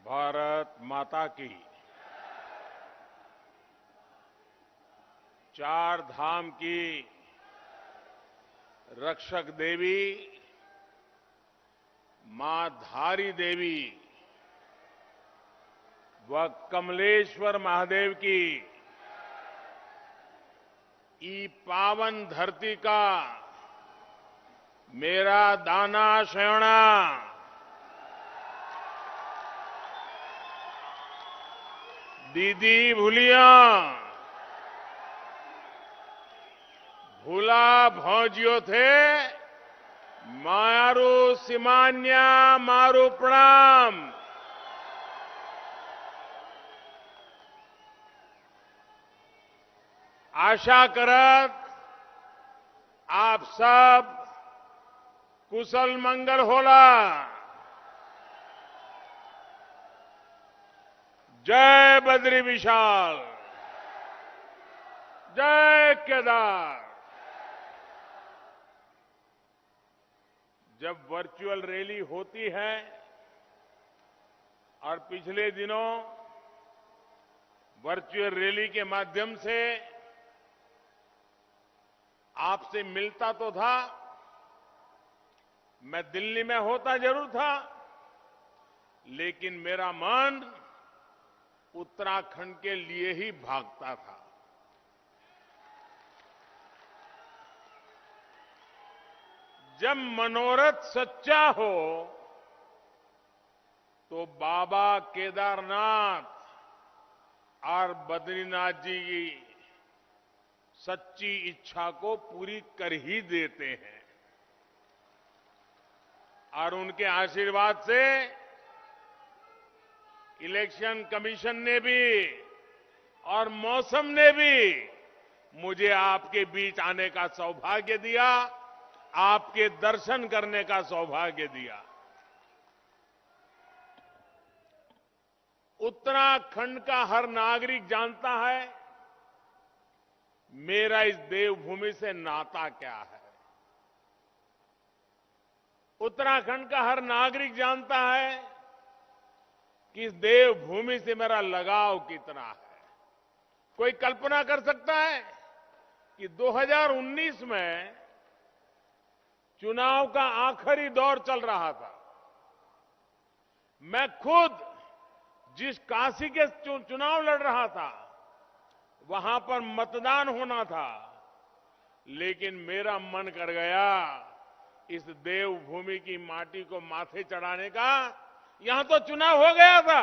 भारत माता की। चार धाम की रक्षक देवी मां धारी देवी व कमलेश्वर महादेव की ई पावन धरती का मेरा दाना शयना दीदी भूलिया भूला भौजियो थे मारू सिमान्या मारू प्रणाम। आशा करत आप सब कुशल मंगल होला। जय बद्री विशाल, जय केदार। जब वर्चुअल रैली होती है और पिछले दिनों वर्चुअल रैली के माध्यम से आपसे मिलता तो था, मैं दिल्ली में होता जरूर था, लेकिन मेरा मन उत्तराखंड के लिए ही भागता था। जब मनोरथ सच्चा हो तो बाबा केदारनाथ और बद्रीनाथ जी की सच्ची इच्छा को पूरी कर ही देते हैं। और उनके आशीर्वाद से इलेक्शन कमीशन ने भी और मौसम ने भी मुझे आपके बीच आने का सौभाग्य दिया, आपके दर्शन करने का सौभाग्य दिया। उत्तराखंड का हर नागरिक जानता है मेरा इस देवभूमि से नाता क्या है। उत्तराखंड का हर नागरिक जानता है कि इस देवभूमि से मेरा लगाव कितना है। कोई कल्पना कर सकता है कि 2019 में चुनाव का आखिरी दौर चल रहा था। मैं खुद जिस काशी के चुनाव लड़ रहा था वहां पर मतदान होना था, लेकिन मेरा मन कर गया इस देवभूमि की माटी को माथे चढ़ाने का। यहां तो चुनाव हो गया था,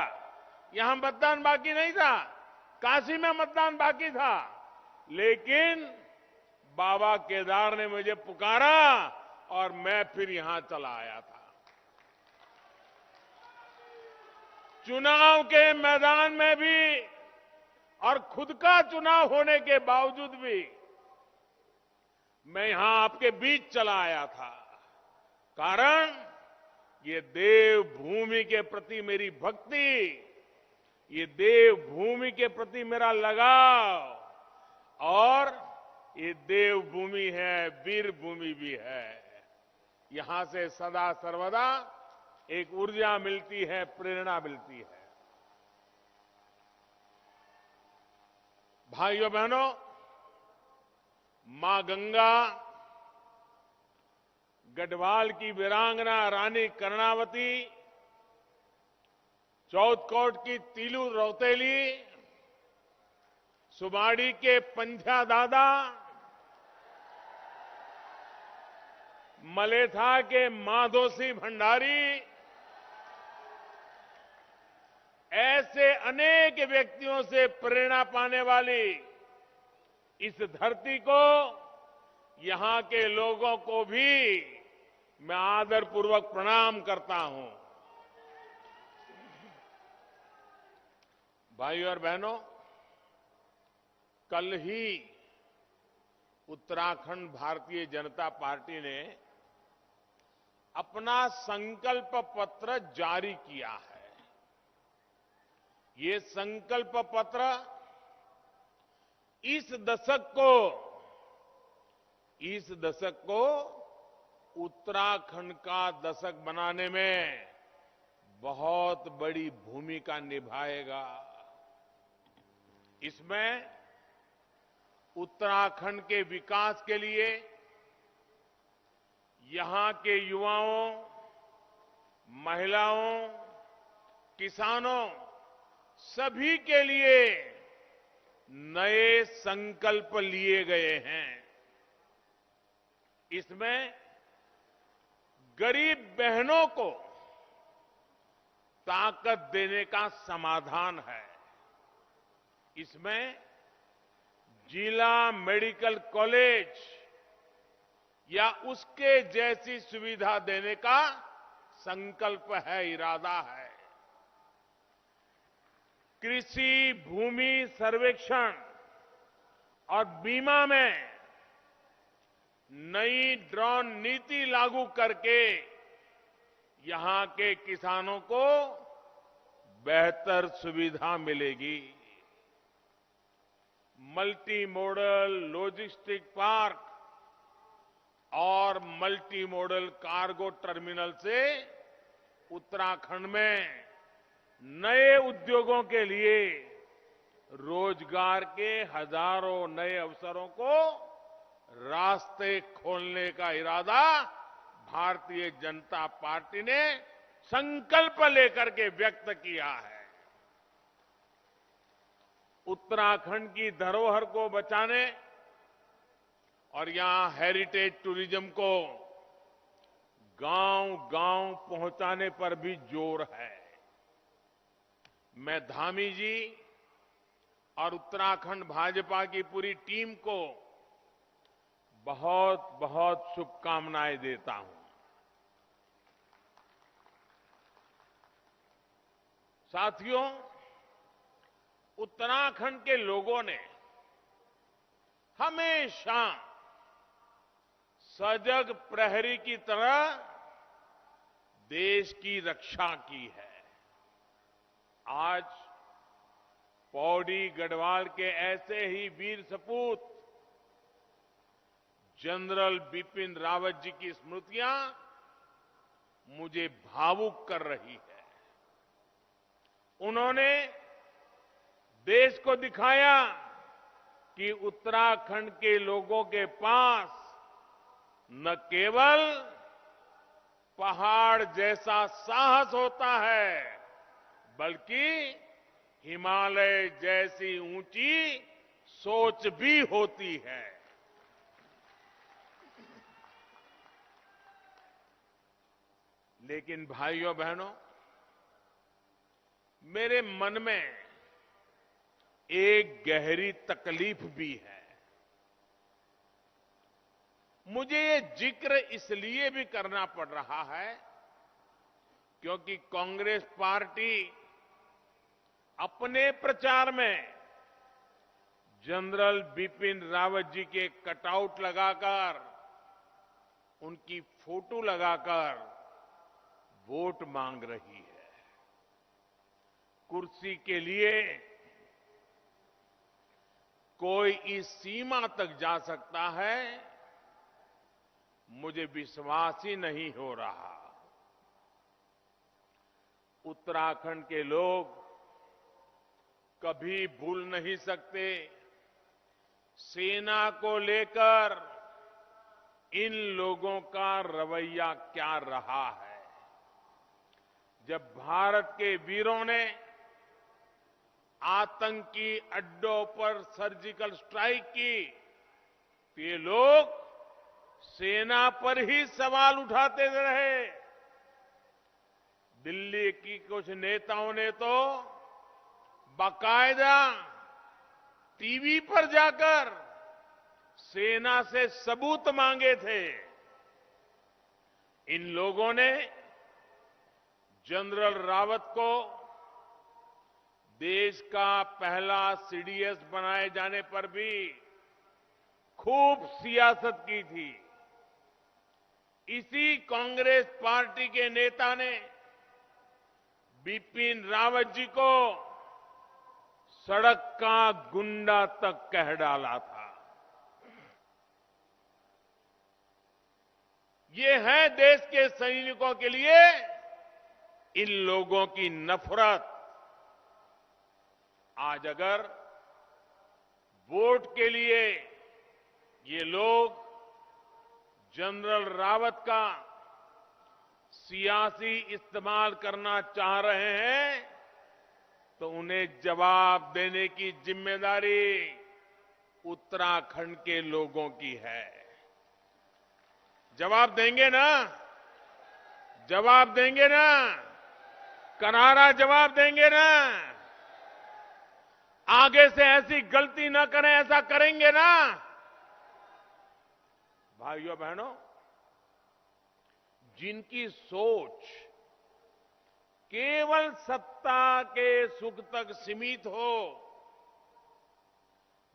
यहां मतदान बाकी नहीं था, काशी में मतदान बाकी था, लेकिन बाबा केदार ने मुझे पुकारा और मैं फिर यहां चला आया था। चुनाव के मैदान में भी और खुद का चुनाव होने के बावजूद भी मैं यहां आपके बीच चला आया था, कारण ये देवभूमि के प्रति मेरी भक्ति, ये देवभूमि के प्रति मेरा लगाव, और ये देवभूमि है, वीर भूमि भी है। यहां से सदा सर्वदा एक ऊर्जा मिलती है, प्रेरणा मिलती है। भाइयों बहनों, मां गंगा, गढ़वाल की वीरांगना रानी कर्णावती, चौथकोट की तीलू रौतेली, सुमाड़ी के पंथ्या दादा, मलेथा के माधोसी भंडारी, ऐसे अनेक व्यक्तियों से प्रेरणा पाने वाली इस धरती को, यहां के लोगों को भी मैं आदरपूर्वक प्रणाम करता हूं। भाइयों और बहनों, कल ही उत्तराखंड भारतीय जनता पार्टी ने अपना संकल्प पत्र जारी किया है। ये संकल्प पत्र इस दशक को उत्तराखंड का दशक बनाने में बहुत बड़ी भूमिका निभाएगा। इसमें उत्तराखंड के विकास के लिए यहां के युवाओं, महिलाओं, किसानों सभी के लिए नए संकल्प लिए गए हैं। इसमें गरीब बहनों को ताकत देने का समाधान है। इसमें जिला मेडिकल कॉलेज या उसके जैसी सुविधा देने का संकल्प है, इरादा है। कृषि भूमि सर्वेक्षण और बीमा में नई ड्रोन नीति लागू करके यहां के किसानों को बेहतर सुविधा मिलेगी। मल्टी मॉडल लॉजिस्टिक पार्क और मल्टी मॉडल कार्गो टर्मिनल से उत्तराखंड में नए उद्योगों के लिए रोजगार के हजारों नए अवसरों को रास्ते खोलने का इरादा भारतीय जनता पार्टी ने संकल्प लेकर के व्यक्त किया है। उत्तराखंड की धरोहर को बचाने और यहां हेरिटेज टूरिज्म को गांव-गांव पहुंचाने पर भी जोर है। मैं धामी जी और उत्तराखंड भाजपा की पूरी टीम को बहुत बहुत शुभकामनाएं देता हूं। साथियों, उत्तराखंड के लोगों ने हमेशा सजग प्रहरी की तरह देश की रक्षा की है। आज पौड़ी गढ़वाल के ऐसे ही वीर सपूत जनरल बिपिन रावत जी की स्मृतियां मुझे भावुक कर रही है। उन्होंने देश को दिखाया कि उत्तराखंड के लोगों के पास न केवल पहाड़ जैसा साहस होता है, बल्कि हिमालय जैसी ऊंची सोच भी होती है। लेकिन भाइयों बहनों, मेरे मन में एक गहरी तकलीफ भी है। मुझे ये जिक्र इसलिए भी करना पड़ रहा है क्योंकि कांग्रेस पार्टी अपने प्रचार में जनरल बिपिन रावत जी के कटआउट लगाकर, उनकी फोटो लगाकर वोट मांग रही है। कुर्सी के लिए कोई इस सीमा तक जा सकता है, मुझे विश्वास ही नहीं हो रहा। उत्तराखंड के लोग कभी भूल नहीं सकते सेना को लेकर इन लोगों का रवैया क्या रहा है। जब भारत के वीरों ने आतंकी अड्डों पर सर्जिकल स्ट्राइक की तो ये लोग सेना पर ही सवाल उठाते रहे। दिल्ली की कुछ नेताओं ने तो बाकायदा टीवी पर जाकर सेना से सबूत मांगे थे। इन लोगों ने जनरल रावत को देश का पहला सीडीएस बनाए जाने पर भी खूब सियासत की थी। इसी कांग्रेस पार्टी के नेता ने बिपिन रावत जी को सड़क का गुंडा तक कह डाला था। ये है देश के सैनिकों के लिए इन लोगों की नफरत आज अगर वोट के लिए ये लोग जनरल रावत का सियासी इस्तेमाल करना चाह रहे हैं तो उन्हें जवाब देने की जिम्मेदारी उत्तराखंड के लोगों की है। जवाब देंगे ना? जवाब देंगे ना? करारा जवाब देंगे ना? आगे से ऐसी गलती न करें, ऐसा करेंगे ना? भाइयों बहनों, जिनकी सोच केवल सत्ता के सुख तक सीमित हो,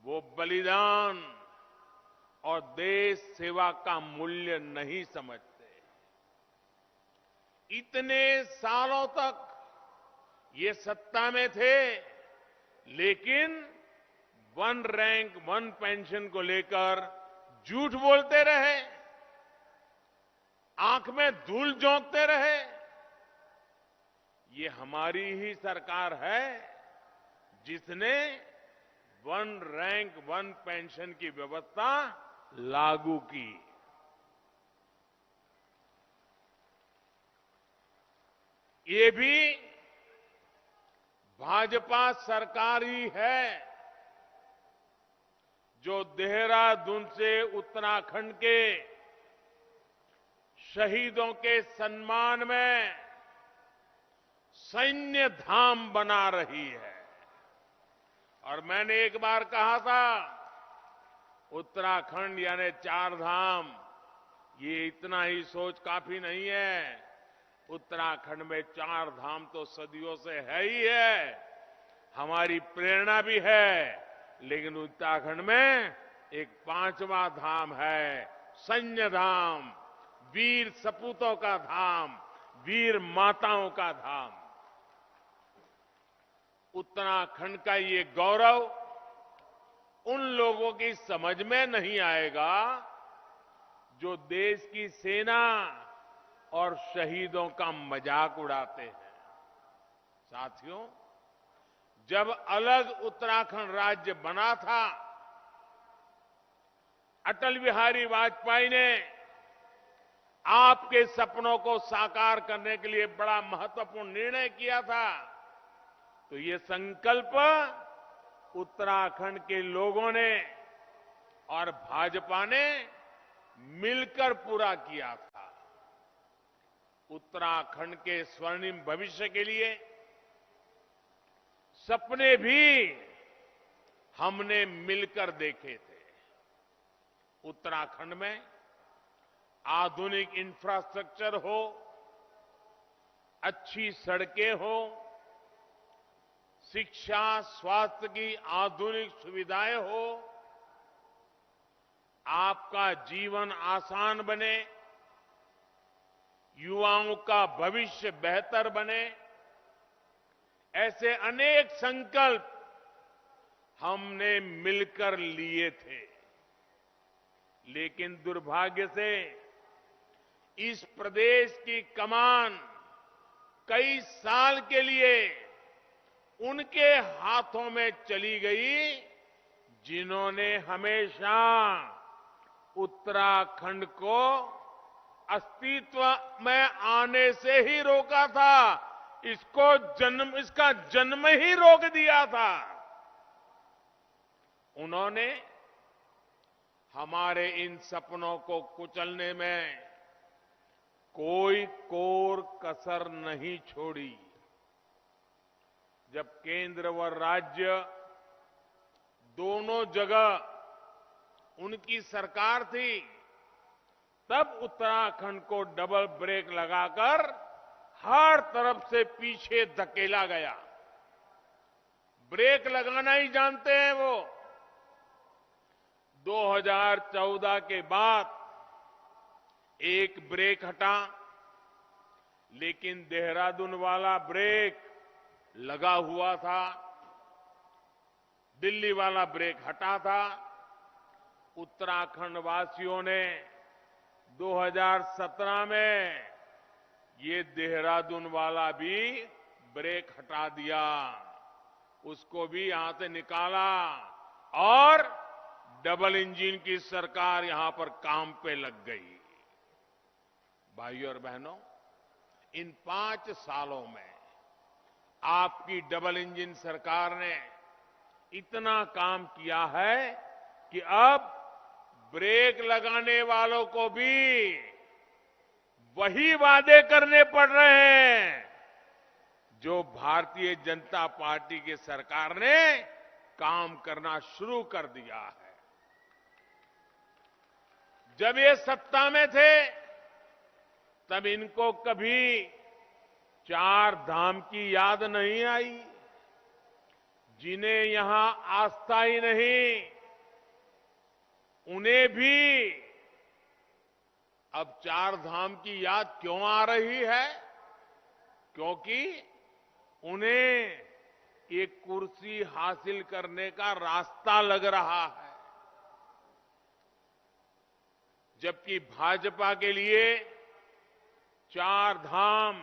वो बलिदान और देश सेवा का मूल्य नहीं समझते। इतने सालों तक ये सत्ता में थे, लेकिन वन रैंक वन पेंशन को लेकर झूठ बोलते रहे, आंख में धूल झोंकते रहे। ये हमारी ही सरकार है जिसने वन रैंक वन पेंशन की व्यवस्था लागू की। ये भी भाजपा सरकार ही है जो देहरादून से उत्तराखंड के शहीदों के सम्मान में सैन्य धाम बना रही है। और मैंने एक बार कहा था, उत्तराखंड यानी चार धाम, ये इतना ही सोच काफी नहीं है। उत्तराखंड में चार धाम तो सदियों से है ही है, हमारी प्रेरणा भी है, लेकिन उत्तराखंड में एक पांचवा धाम है, सैन्य धाम, वीर सपूतों का धाम, वीर माताओं का धाम। उत्तराखंड का ये गौरव उन लोगों की समझ में नहीं आएगा जो देश की सेना और शहीदों का मजाक उड़ाते हैं। साथियों, जब अलग उत्तराखंड राज्य बना था, अटल बिहारी वाजपेयी ने आपके सपनों को साकार करने के लिए बड़ा महत्वपूर्ण निर्णय किया था। तो ये संकल्प उत्तराखंड के लोगों ने और भाजपा ने मिलकर पूरा किया था। उत्तराखंड के स्वर्णिम भविष्य के लिए सपने भी हमने मिलकर देखे थे। उत्तराखंड में आधुनिक इंफ्रास्ट्रक्चर हो, अच्छी सड़कें हो, शिक्षा स्वास्थ्य की आधुनिक सुविधाएं हो, आपका जीवन आसान बने, युवाओं का भविष्य बेहतर बने, ऐसे अनेक संकल्प हमने मिलकर लिए थे। लेकिन दुर्भाग्य से इस प्रदेश की कमान कई साल के लिए उनके हाथों में चली गई जिन्होंने हमेशा उत्तराखंड को अस्तित्व में आने से ही रोका था, इसका जन्म ही रोक दिया था। उन्होंने हमारे इन सपनों को कुचलने में कोई कोर कसर नहीं छोड़ी। जब केंद्र व राज्य दोनों जगह उनकी सरकार थी, तब उत्तराखंड को डबल ब्रेक लगाकर हर तरफ से पीछे धकेला गया। ब्रेक लगाना ही जानते हैं वो। 2014 के बाद एक ब्रेक हटा, लेकिन देहरादून वाला ब्रेक लगा हुआ था, दिल्ली वाला ब्रेक हटा था। उत्तराखंड वासियों ने 2017 में ये देहरादून वाला भी ब्रेक हटा दिया, उसको भी यहां से निकाला और डबल इंजन की सरकार यहां पर काम पे लग गई। भाइयों और बहनों, इन 5 सालों में आपकी डबल इंजन सरकार ने इतना काम किया है कि अब ब्रेक लगाने वालों को भी वही वादे करने पड़ रहे हैं जो भारतीय जनता पार्टी की सरकार ने काम करना शुरू कर दिया है। जब ये सत्ता में थे तब इनको कभी 4 धाम की याद नहीं आई। जिन्हें यहां आस्था ही नहीं, उन्हें भी अब 4 धाम की याद क्यों आ रही है? क्योंकि उन्हें एक कुर्सी हासिल करने का रास्ता लग रहा है। जबकि भाजपा के लिए 4 धाम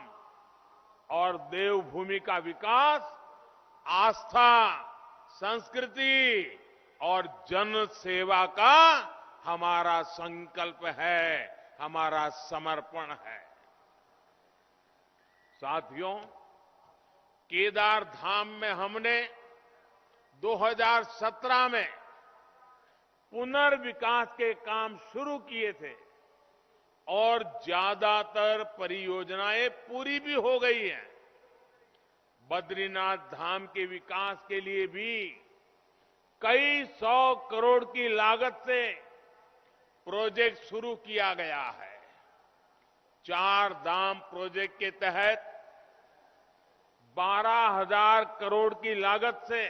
और देवभूमि का विकास आस्था, संस्कृति और जन सेवा का हमारा संकल्प है, हमारा समर्पण है। साथियों, केदार धाम में हमने 2017 में पुनर्विकास के काम शुरू किए थे और ज्यादातर परियोजनाएं पूरी भी हो गई हैं। बद्रीनाथ धाम के विकास के लिए भी कई 100 करोड़ की लागत से प्रोजेक्ट शुरू किया गया है। 4 धाम प्रोजेक्ट के तहत 12,000 करोड़ की लागत से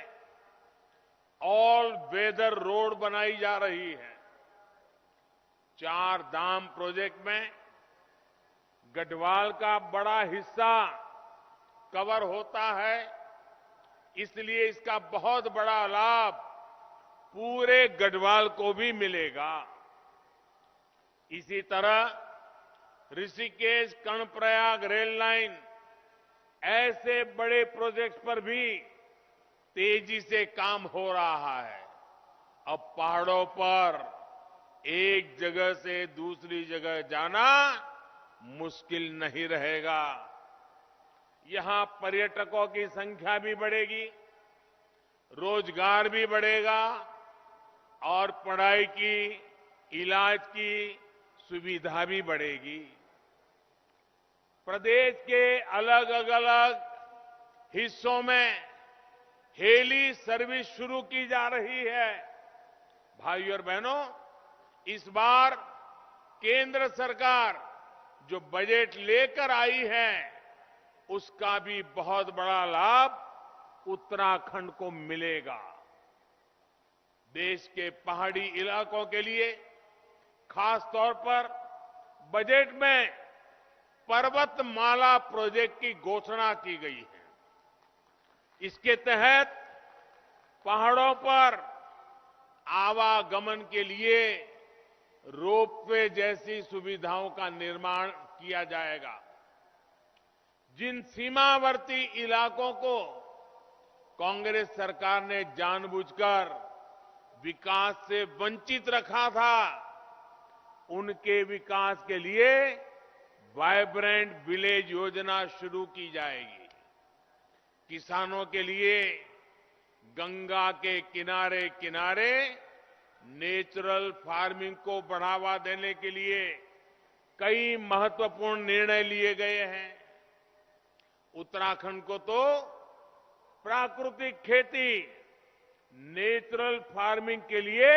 ऑल वेदर रोड बनाई जा रही है। 4 धाम प्रोजेक्ट में गढ़वाल का बड़ा हिस्सा कवर होता है, इसलिए इसका बहुत बड़ा लाभ पूरे गढ़वाल को भी मिलेगा। इसी तरह ऋषिकेश कर्णप्रयाग रेल लाइन, ऐसे बड़े प्रोजेक्ट्स पर भी तेजी से काम हो रहा है। अब पहाड़ों पर एक जगह से दूसरी जगह जाना मुश्किल नहीं रहेगा। यहां पर्यटकों की संख्या भी बढ़ेगी, रोजगार भी बढ़ेगा और पढ़ाई की, इलाज की सुविधा भी बढ़ेगी। प्रदेश के अलग अलग हिस्सों में हेली सर्विस शुरू की जा रही है। भाइयों और बहनों, इस बार केंद्र सरकार जो बजट लेकर आई है, उसका भी बहुत बड़ा लाभ उत्तराखंड को मिलेगा। देश के पहाड़ी इलाकों के लिए खास तौर पर बजट में पर्वतमाला प्रोजेक्ट की घोषणा की गई है। इसके तहत पहाड़ों पर आवागमन के लिए रोपवे जैसी सुविधाओं का निर्माण किया जाएगा। जिन सीमावर्ती इलाकों को कांग्रेस सरकार ने जानबूझकर विकास से वंचित रखा था, उनके विकास के लिए वाइब्रेंट विलेज योजना शुरू की जाएगी। किसानों के लिए गंगा के किनारे किनारे नेचुरल फार्मिंग को बढ़ावा देने के लिए कई महत्वपूर्ण निर्णय लिए गए हैं। उत्तराखंड को तो प्राकृतिक खेती, नेचुरल फार्मिंग के लिए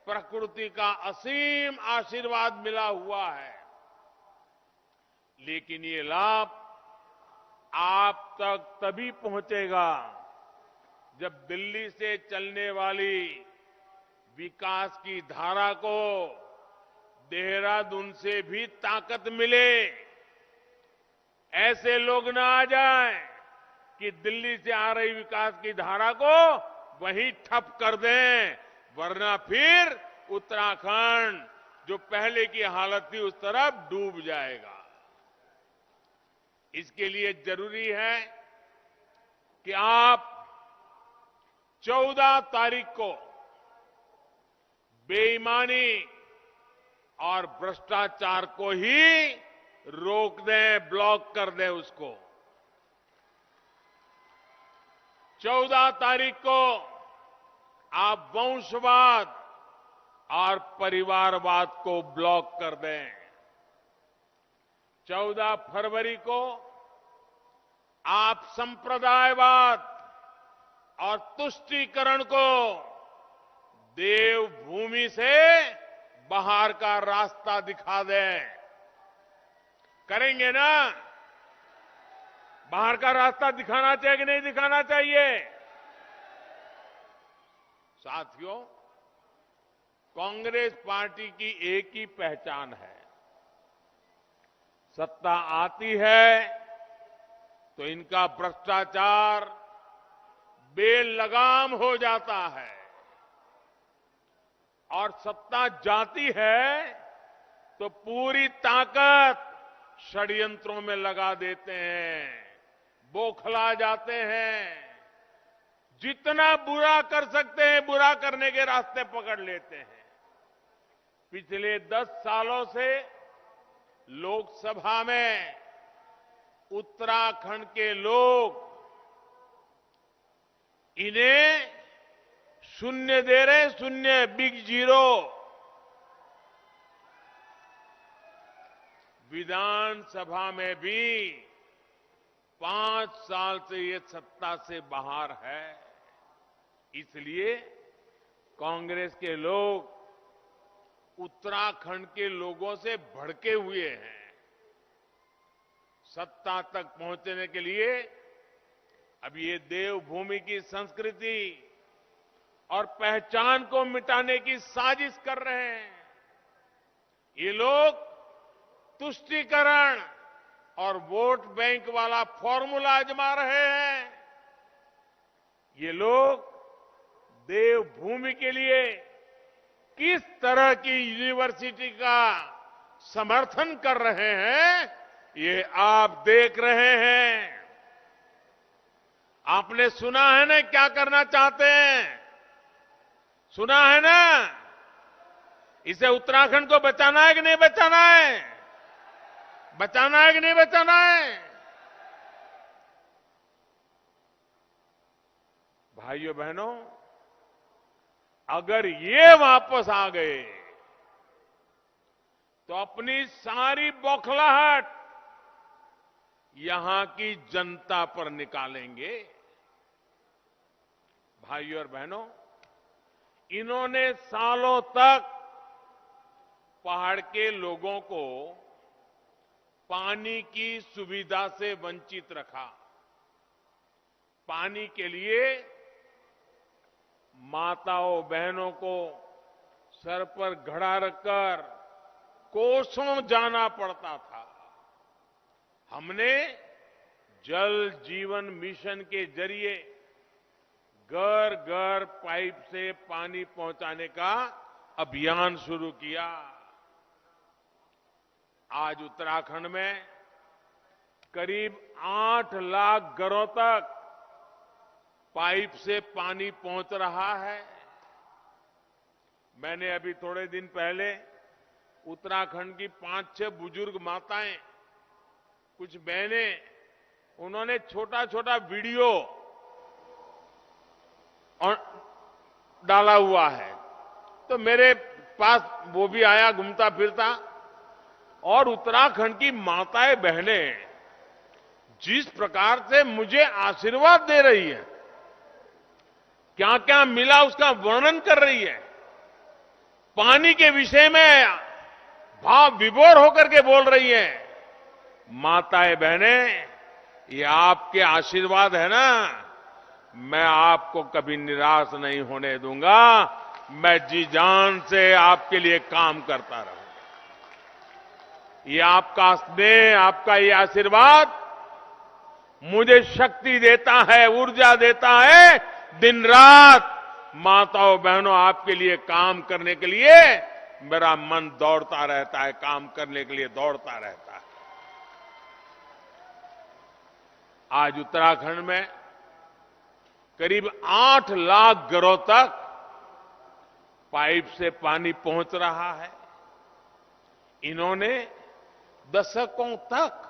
प्रकृति का असीम आशीर्वाद मिला हुआ है। लेकिन ये लाभ आप तक तभी पहुंचेगा जब दिल्ली से चलने वाली विकास की धारा को देहरादून से भी ताकत मिले। ऐसे लोग ना आ जाएं कि दिल्ली से आ रही विकास की धारा को वहीं ठप कर दें, वरना फिर उत्तराखंड जो पहले की हालत थी उस तरफ डूब जाएगा। इसके लिए जरूरी है कि आप 14 तारीख को बेईमानी और भ्रष्टाचार को ही रोक दें, ब्लॉक कर दें उसको। 14 तारीख को आप वंशवाद और परिवारवाद को ब्लॉक कर दें। 14 फरवरी को आप संप्रदायवाद और तुष्टीकरण को देवभूमि से बाहर का रास्ता दिखा दें। करेंगे ना? बाहर का रास्ता दिखाना चाहिए कि नहीं दिखाना चाहिए? साथियों, कांग्रेस पार्टी की एक ही पहचान है, सत्ता आती है तो इनका भ्रष्टाचार बेलगाम हो जाता है और सत्ता जाती है तो पूरी ताकत षड्यंत्रों में लगा देते हैं, बौखला जाते हैं। जितना बुरा कर सकते हैं बुरा करने के रास्ते पकड़ लेते हैं। पिछले 10 सालों से लोकसभा में उत्तराखंड के लोग इन्हें शून्य दे रहे, शून्य, बिग जीरो। विधानसभा में भी 5 साल से ये सत्ता से बाहर है। इसलिए कांग्रेस के लोग उत्तराखंड के लोगों से भड़के हुए हैं। सत्ता तक पहुंचने के लिए अब ये देवभूमि की संस्कृति और पहचान को मिटाने की साजिश कर रहे हैं। ये लोग तुष्टीकरण और वोट बैंक वाला फॉर्मूला आजमा रहे हैं। ये लोग देवभूमि के लिए किस तरह की यूनिवर्सिटी का समर्थन कर रहे हैं, ये आप देख रहे हैं। आपने सुना है ना क्या करना चाहते हैं? सुना है ना? इसे उत्तराखंड को बचाना है कि नहीं बचाना है? बचाना है कि नहीं बचाना है? भाइयों बहनों, अगर ये वापस आ गए तो अपनी सारी बौखलाहट यहां की जनता पर निकालेंगे। भाइयों और बहनों, इन्होंने सालों तक पहाड़ के लोगों को पानी की सुविधा से वंचित रखा। पानी के लिए माताओं बहनों को सर पर घड़ा रखकर कोसों जाना पड़ता था। हमने जल जीवन मिशन के जरिए घर घर पाइप से पानी पहुंचाने का अभियान शुरू किया। आज उत्तराखंड में करीब 8 लाख घरों तक पाइप से पानी पहुंच रहा है। मैंने अभी थोड़े दिन पहले उत्तराखंड की 5-6 बुजुर्ग माताएं, कुछ बहनें, उन्होंने छोटा छोटा वीडियो और डाला हुआ है, तो मेरे पास वो भी आया घूमता फिरता। और उत्तराखंड की माताएं बहनें जिस प्रकार से मुझे आशीर्वाद दे रही है, क्या क्या मिला उसका वर्णन कर रही है, पानी के विषय में भाव विभोर होकर के बोल रही है। माताएं बहनें, ये आपके आशीर्वाद है ना, मैं आपको कभी निराश नहीं होने दूंगा। मैं जी जान से आपके लिए काम करता रहूंगा। ये आपका स्नेह, आपका ये आशीर्वाद मुझे शक्ति देता है, ऊर्जा देता है। दिन रात माताओं बहनों आपके लिए काम करने के लिए मेरा मन दौड़ता रहता है, काम करने के लिए दौड़ता रहता है। आज उत्तराखंड में करीब 8 लाख घरों तक पाइप से पानी पहुंच रहा है। इन्होंने दशकों तक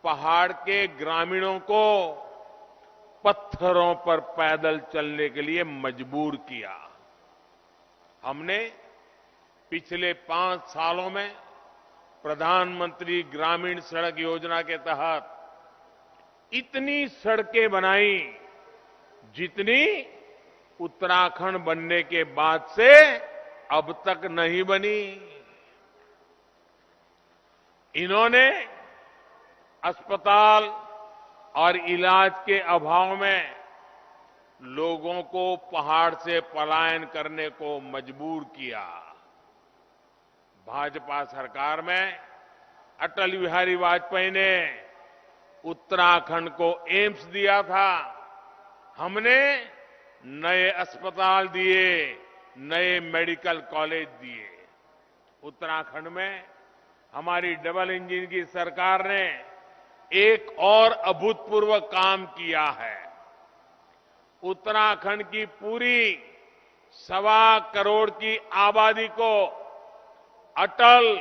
पहाड़ के ग्रामीणों को पत्थरों पर पैदल चलने के लिए मजबूर किया। हमने पिछले 5 सालों में प्रधानमंत्री ग्रामीण सड़क योजना के तहत इतनी सड़कें बनाई जितनी उत्तराखंड बनने के बाद से अब तक नहीं बनी। इन्होंने अस्पताल और इलाज के अभाव में लोगों को पहाड़ से पलायन करने को मजबूर किया। भाजपा सरकार में अटल बिहारी वाजपेयी ने उत्तराखंड को एम्स दिया था। हमने नए अस्पताल दिए, नए मेडिकल कॉलेज दिए। उत्तराखंड में हमारी डबल इंजन की सरकार ने एक और अभूतपूर्व काम किया है। उत्तराखंड की पूरी 1.25 करोड़ की आबादी को अटल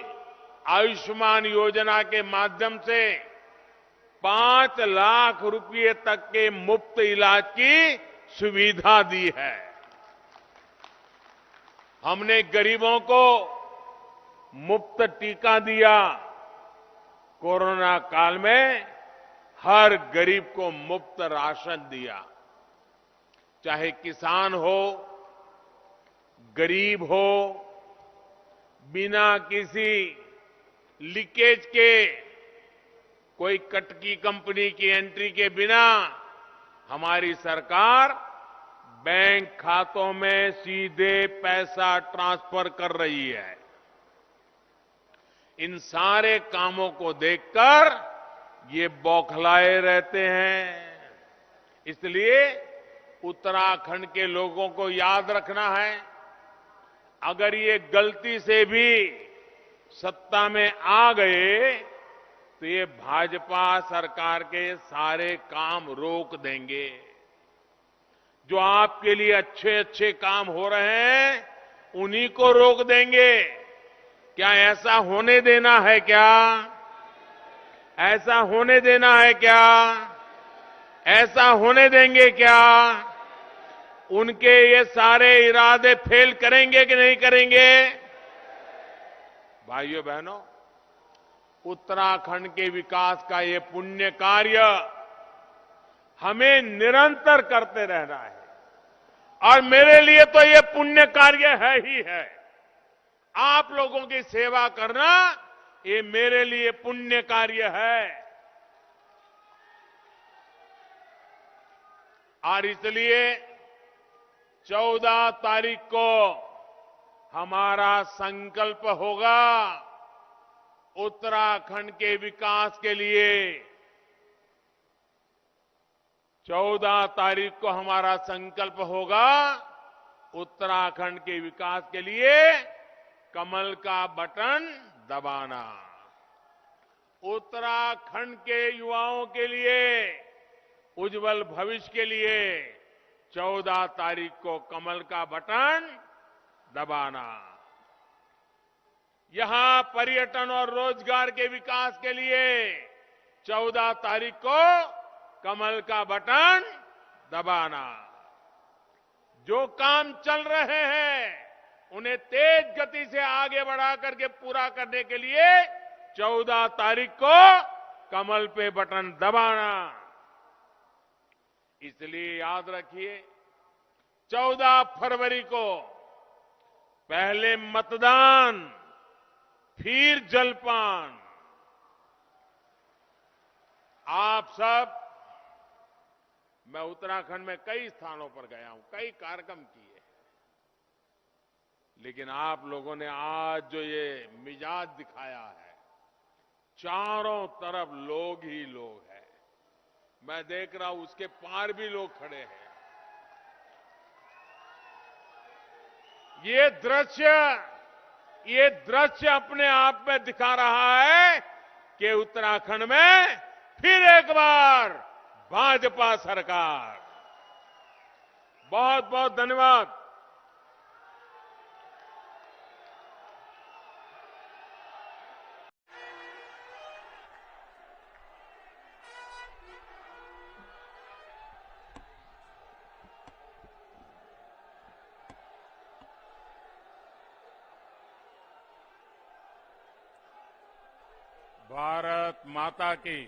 आयुष्मान योजना के माध्यम से 5 लाख रुपए तक के मुफ्त इलाज की सुविधा दी है। हमने गरीबों को मुफ्त टीका दिया। कोरोना काल में हर गरीब को मुफ्त राशन दिया। चाहे किसान हो, गरीब हो, बिना किसी लीकेज के, कोई कटकी कंपनी की एंट्री के बिना हमारी सरकार बैंक खातों में सीधे पैसा ट्रांसफर कर रही है। इन सारे कामों को देखकर ये बौखलाए रहते हैं। इसलिए उत्तराखंड के लोगों को याद रखना है, अगर ये गलती से भी सत्ता में आ गए तो ये भाजपा सरकार के सारे काम रोक देंगे। जो आपके लिए अच्छे अच्छे काम हो रहे हैं उन्हीं को रोक देंगे। क्या ऐसा होने देना है? क्या ऐसा होने देना है? क्या ऐसा होने देंगे? क्या उनके ये सारे इरादे फेल करेंगे कि नहीं करेंगे? भाइयों बहनों, उत्तराखंड के विकास का ये पुण्य कार्य हमें निरंतर करते रहना है और मेरे लिए तो ये पुण्य कार्य है ही है। आप लोगों की सेवा करना ये मेरे लिए पुण्य कार्य है। और इसलिए 14 तारीख को हमारा संकल्प होगा उत्तराखंड के विकास के लिए। 14 तारीख को हमारा संकल्प होगा उत्तराखंड के विकास के लिए कमल का बटन दबाना। उत्तराखंड के युवाओं के लिए, उज्जवल भविष्य के लिए 14 तारीख को कमल का बटन दबाना। यहां पर्यटन और रोजगार के विकास के लिए 14 तारीख को कमल का बटन दबाना। जो काम चल रहे हैं उन्हें तेज गति से आगे बढ़ा करके पूरा करने के लिए 14 तारीख को कमल पे बटन दबाना। इसलिए याद रखिए, 14 फरवरी को पहले मतदान, फिर जलपान। आप सब, मैं उत्तराखंड में कई स्थानों पर गया हूं, कई कार्यक्रम किए, लेकिन आप लोगों ने आज जो ये मिजाज दिखाया है, चारों तरफ लोग ही लोग हैं। मैं देख रहा हूं उसके पार भी लोग खड़े हैं। ये दृश्य अपने आप में दिखा रहा है कि उत्तराखंड में फिर एक बार भाजपा सरकार। बहुत बहुत धन्यवाद। भारत माता की,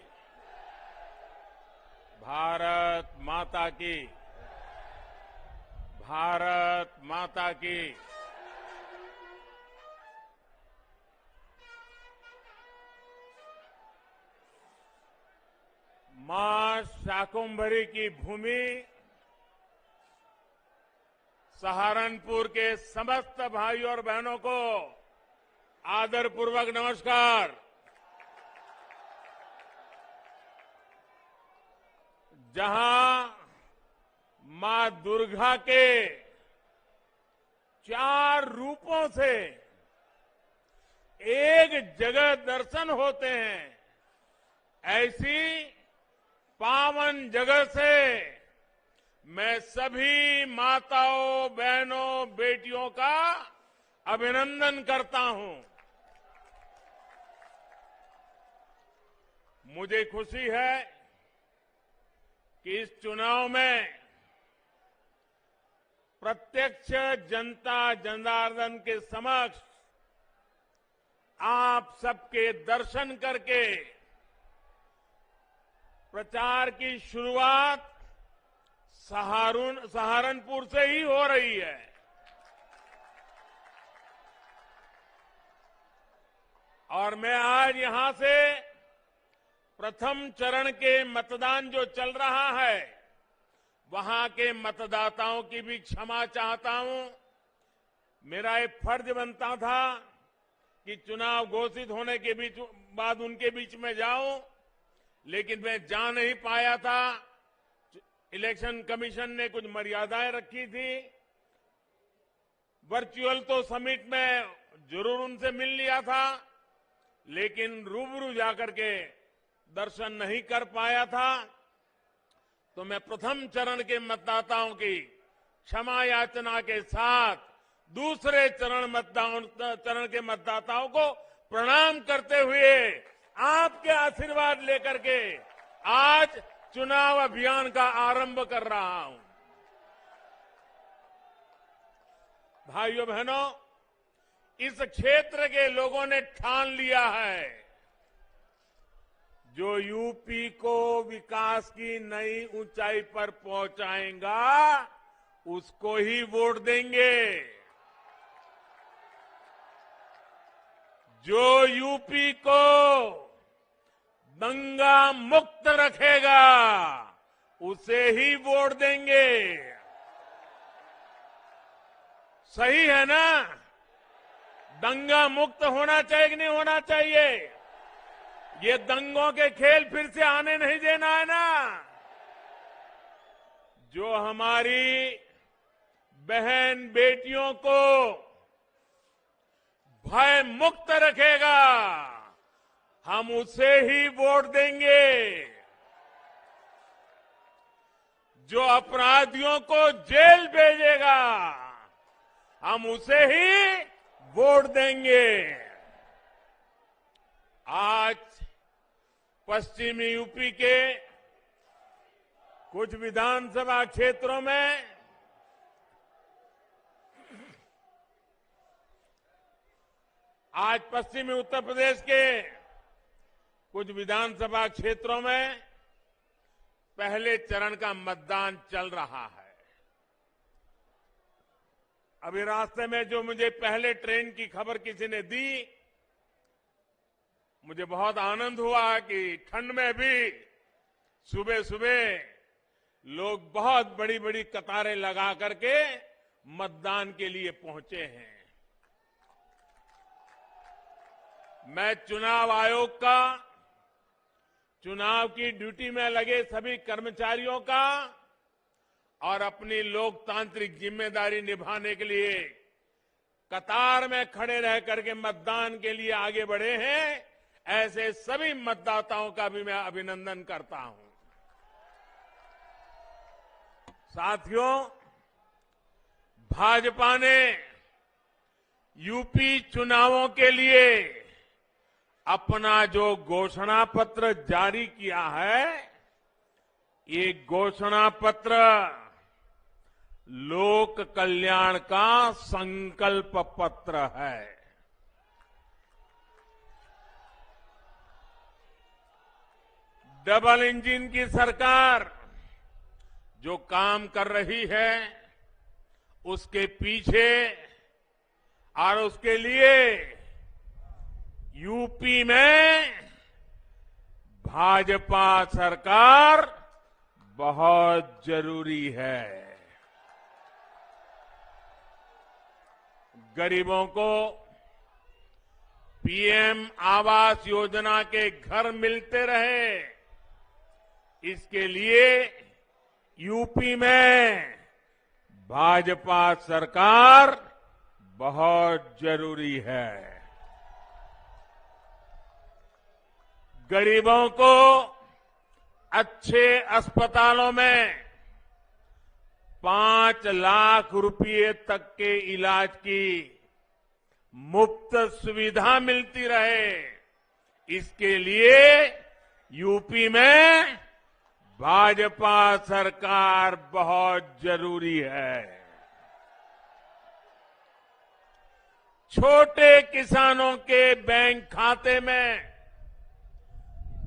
भारत माता की, भारत माता की। मां शाकुंभरी की भूमि सहारनपुर के समस्त भाइयों और बहनों को आदरपूर्वक नमस्कार। जहां मां दुर्गा के 4 रूपों से एक जगह दर्शन होते हैं, ऐसी पावन जगह से मैं सभी माताओं, बहनों, बेटियों का अभिनंदन करता हूं। मुझे खुशी है कि इस चुनाव में प्रत्यक्ष जनता जनार्दन के समक्ष आप सबके दर्शन करके प्रचार की शुरुआत सहारनपुर से ही हो रही है। और मैं आज यहां से प्रथम चरण के मतदान जो चल रहा है, वहां के मतदाताओं की भी क्षमा चाहता हूं। मेरा एक फर्ज बनता था कि चुनाव घोषित होने के बाद उनके बीच में जाऊं, लेकिन मैं जा नहीं पाया था। इलेक्शन कमीशन ने कुछ मर्यादाएं रखी थी। वर्चुअल तो समिट में जरूर उनसे मिल लिया था, लेकिन रूबरू जाकर के दर्शन नहीं कर पाया था। तो मैं प्रथम चरण के मतदाताओं की क्षमा याचना के साथ दूसरे चरण के मतदाताओं को प्रणाम करते हुए आपके आशीर्वाद लेकर के आज चुनाव अभियान का आरंभ कर रहा हूं। भाइयों बहनों, इस क्षेत्र के लोगों ने ठान लिया है, जो यूपी को विकास की नई ऊंचाई पर पहुंचाएगा, उसको ही वोट देंगे। जो यूपी को दंगा मुक्त रखेगा, उसे ही वोट देंगे। सही है ना? दंगा मुक्त होना चाहिए कि नहीं होना चाहिए? ये दंगों के खेल फिर से आने नहीं देना है ना। जो हमारी बहन बेटियों को भय मुक्त रखेगा, हम उसे ही वोट देंगे। जो अपराधियों को जेल भेजेगा, हम उसे ही वोट देंगे। आज पश्चिमी यूपी के कुछ विधानसभा क्षेत्रों में पश्चिमी उत्तर प्रदेश के कुछ विधानसभा क्षेत्रों में पहले चरण का मतदान चल रहा है। अभी रास्ते में जो मुझे पहले ट्रेन की खबर किसी ने दी, मुझे बहुत आनंद हुआ कि ठंड में भी सुबह सुबह लोग बहुत बड़ी बड़ी कतारें लगा करके मतदान के लिए पहुंचे हैं। मैं चुनाव आयोग का, चुनाव की ड्यूटी में लगे सभी कर्मचारियों का और अपनी लोकतांत्रिक जिम्मेदारी निभाने के लिए कतार में खड़े रह करके मतदान के लिए आगे बढ़े हैं, ऐसे सभी मतदाताओं का भी मैं अभिनंदन करता हूं। साथियों, भाजपा ने यूपी चुनावों के लिए अपना जो घोषणा पत्र जारी किया है, ये घोषणा पत्र लोक कल्याण का संकल्प पत्र है। डबल इंजन की सरकार जो काम कर रही है, उसके पीछे और उसके लिए यूपी में भाजपा सरकार बहुत जरूरी है। गरीबों को पीएम आवास योजना के घर मिलते रहे, इसके लिए यूपी में भाजपा सरकार बहुत जरूरी है। गरीबों को अच्छे अस्पतालों में 5 लाख रुपए तक के इलाज की मुफ्त सुविधा मिलती रहे, इसके लिए यूपी में भाजपा सरकार बहुत जरूरी है। छोटे किसानों के बैंक खाते में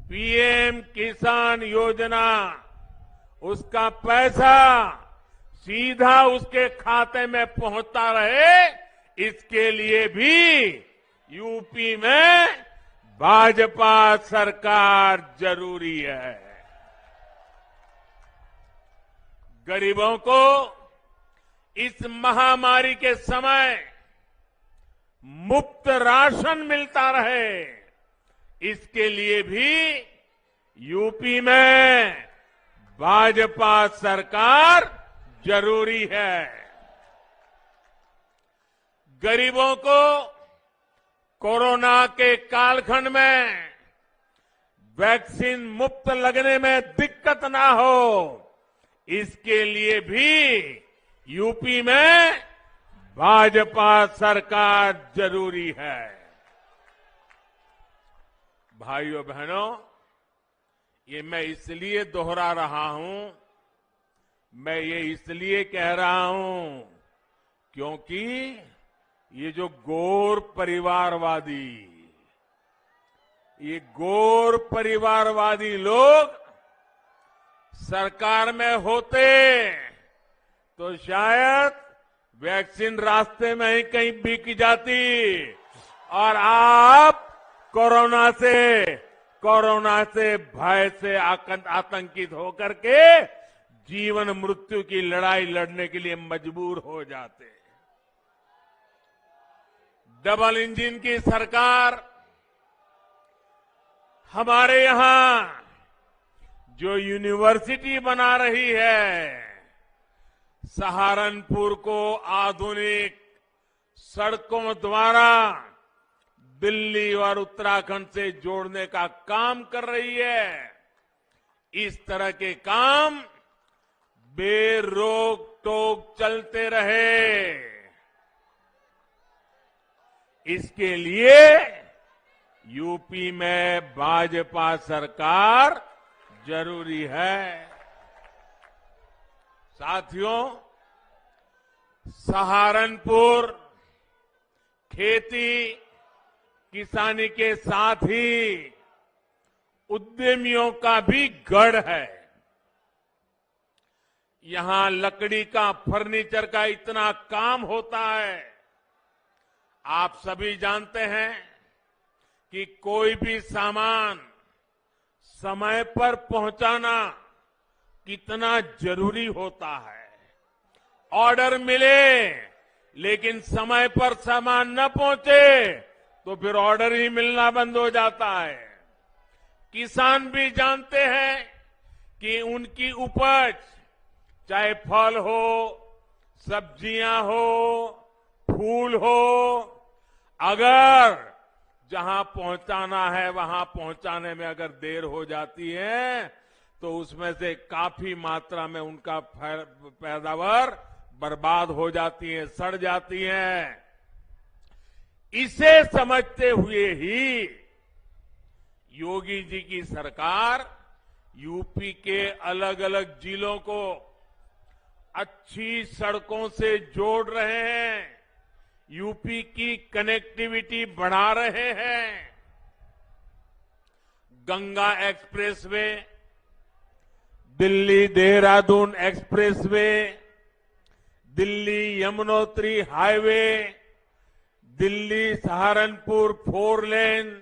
पीएम किसान योजना, उसका पैसा सीधा उसके खाते में पहुंचता रहे, इसके लिए भी यूपी में भाजपा सरकार जरूरी है। गरीबों को इस महामारी के समय मुफ्त राशन मिलता रहे, इसके लिए भी यूपी में भाजपा सरकार जरूरी है। गरीबों को कोरोना के कालखंड में वैक्सीन मुफ्त लगने में दिक्कत ना हो, इसके लिए भी यूपी में भाजपा सरकार जरूरी है। भाइयों बहनों, ये मैं इसलिए दोहरा रहा हूं, मैं ये इसलिए कह रहा हूं क्योंकि ये जो गोर परिवारवादी लोग सरकार में होते तो शायद वैक्सीन रास्ते में ही कहीं बिक जाती और आप कोरोना से भय से आतंकित होकर के जीवन मृत्यु की लड़ाई लड़ने के लिए मजबूर हो जाते। डबल इंजन की सरकार हमारे यहां जो यूनिवर्सिटी बना रही है, सहारनपुर को आधुनिक सड़कों द्वारा दिल्ली और उत्तराखंड से जोड़ने का काम कर रही है। इस तरह के काम बेरोक टोक चलते रहे, इसके लिए यूपी में भाजपा सरकार जरूरी है। साथियों, सहारनपुर खेती किसानी के साथ ही उद्यमियों का भी गढ़ है। यहां लकड़ी का, फर्नीचर का इतना काम होता है। आप सभी जानते हैं कि कोई भी सामान समय पर पहुंचाना कितना जरूरी होता है। ऑर्डर मिले लेकिन समय पर सामान न पहुंचे तो फिर ऑर्डर ही मिलना बंद हो जाता है। किसान भी जानते हैं कि उनकी उपज, चाहे फल हो, सब्जियां हो, फूल हो, अगर जहां पहुंचाना है वहां पहुंचाने में अगर देर हो जाती है तो उसमें से काफी मात्रा में उनका पैदावार बर्बाद हो जाती है, सड़ जाती है। इसे समझते हुए ही योगी जी की सरकार यूपी के अलग अलग जिलों को अच्छी सड़कों से जोड़ रहे हैं, यूपी की कनेक्टिविटी बढ़ा रहे हैं। Ganga expressway, Delhi Dehradun expressway, Delhi Yamunotri highway, Delhi Saharanpur 4 लेन,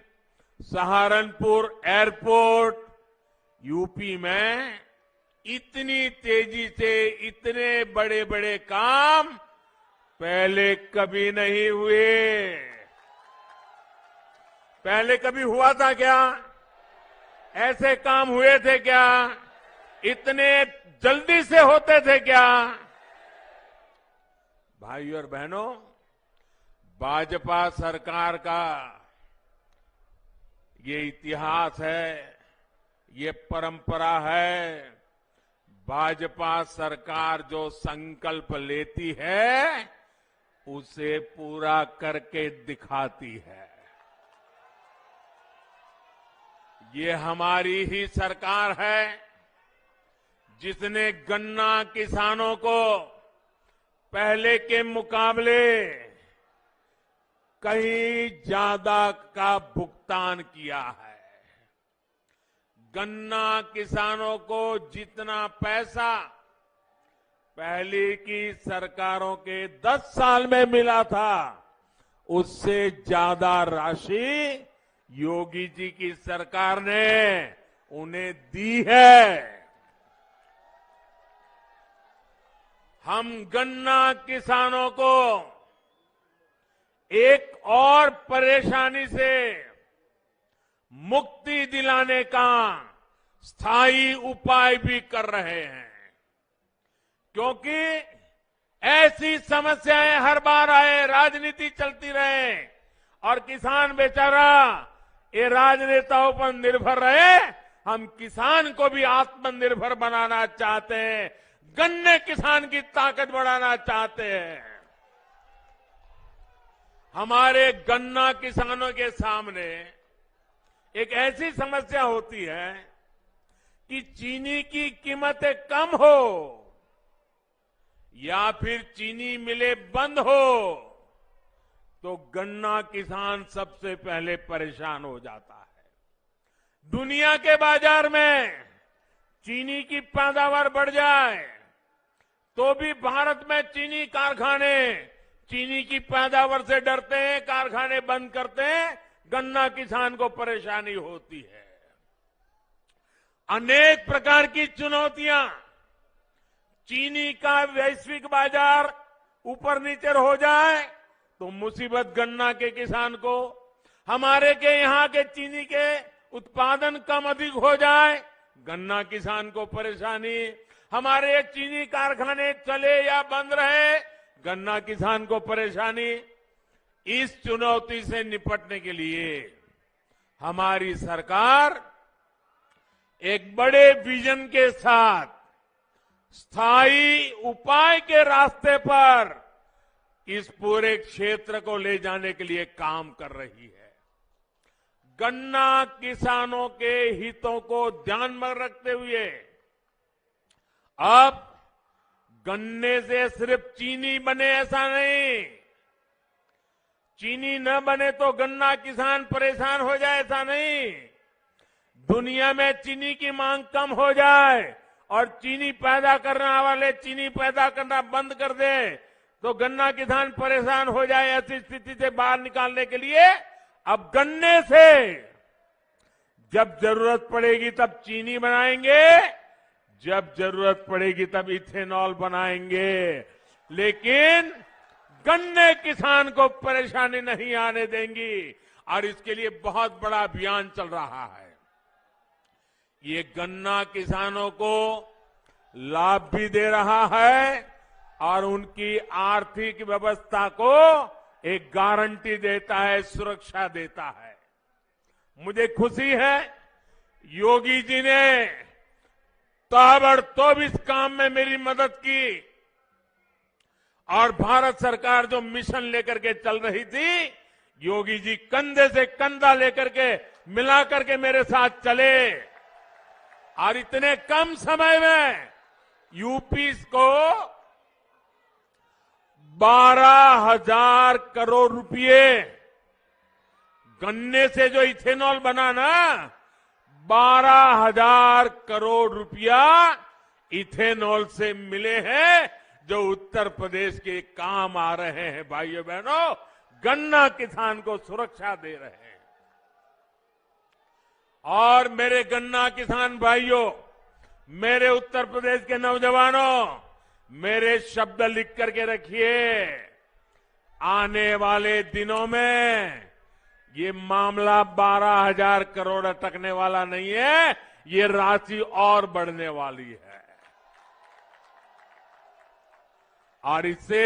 सहारनपुर एयरपोर्ट, यूपी में इतनी तेजी से इतने बड़े बड़े काम पहले कभी नहीं हुए। पहले कभी हुआ था क्या? ऐसे काम हुए थे क्या? इतने जल्दी से होते थे क्या? भाइयों और बहनों, भाजपा सरकार का ये इतिहास है, ये परंपरा है। भाजपा सरकार जो संकल्प लेती है उसे पूरा करके दिखाती है। ये हमारी ही सरकार है जिसने गन्ना किसानों को पहले के मुकाबले कहीं ज्यादा का भुगतान किया है। गन्ना किसानों को जितना पैसा पहले की सरकारों के 10 साल में मिला था, उससे ज्यादा राशि योगी जी की सरकार ने उन्हें दी है। हम गन्ना किसानों को एक और परेशानी से मुक्ति दिलाने का स्थायी उपाय भी कर रहे हैं, क्योंकि ऐसी समस्याएं हर बार आए, राजनीति चलती रहे और किसान बेचारा ये राजनेताओं पर निर्भर रहे। हम किसान को भी आत्मनिर्भर बनाना चाहते हैं, गन्ने किसान की ताकत बढ़ाना चाहते हैं। हमारे गन्ना किसानों के सामने एक ऐसी समस्या होती है कि चीनी की कीमतें कम हो या फिर चीनी मिलें बंद हो तो गन्ना किसान सबसे पहले परेशान हो जाता है। दुनिया के बाजार में चीनी की पैदावार बढ़ जाए तो भी भारत में चीनी कारखाने चीनी की पैदावार से डरते हैं, कारखाने बंद करते हैं, गन्ना किसान को परेशानी होती है। अनेक प्रकार की चुनौतियां, चीनी का वैश्विक बाजार ऊपर नीचे हो जाए तो मुसीबत गन्ना के किसान को, हमारे के यहां के चीनी के उत्पादन कम अधिक हो जाए गन्ना किसान को परेशानी, हमारे चीनी कारखाने चले या बंद रहे गन्ना किसान को परेशानी। इस चुनौती से निपटने के लिए हमारी सरकार एक बड़े विजन के साथ स्थायी उपाय के रास्ते पर इस पूरे क्षेत्र को ले जाने के लिए काम कर रही है। गन्ना किसानों के हितों को ध्यान में रखते हुए अब गन्ने से सिर्फ चीनी बने ऐसा नहीं, चीनी न बने तो गन्ना किसान परेशान हो जाए ऐसा नहीं, दुनिया में चीनी की मांग कम हो जाए और चीनी पैदा करने वाले चीनी पैदा करना बंद कर दे तो गन्ना किसान परेशान हो जाए, ऐसी स्थिति से बाहर निकालने के लिए अब गन्ने से जब जरूरत पड़ेगी तब चीनी बनाएंगे, जब जरूरत पड़ेगी तब इथेनॉल बनाएंगे, लेकिन गन्ने किसान को परेशानी नहीं आने देंगी। और इसके लिए बहुत बड़ा अभियान चल रहा है। ये गन्ना किसानों को लाभ भी दे रहा है और उनकी आर्थिक व्यवस्था को एक गारंटी देता है, सुरक्षा देता है। मुझे खुशी है योगी जी ने ताबड़तोड़ इस काम में मेरी मदद की और भारत सरकार जो मिशन लेकर के चल रही थी, योगी जी कंधे से कंधा लेकर के मिलाकर के मेरे साथ चले और इतने कम समय में यूपी को 12,000 करोड़ रुपए गन्ने से जो इथेनॉल बना ना, 12,000 करोड़ रुपया इथेनॉल से मिले हैं जो उत्तर प्रदेश के काम आ रहे हैं। भाइयों बहनों, गन्ना किसान को सुरक्षा दे रहे हैं। और मेरे गन्ना किसान भाइयों, मेरे उत्तर प्रदेश के नौजवानों, मेरे शब्द लिख करके रखिए, आने वाले दिनों में ये मामला 12,000 करोड़ अटकने वाला नहीं है, ये राशि और बढ़ने वाली है। और इससे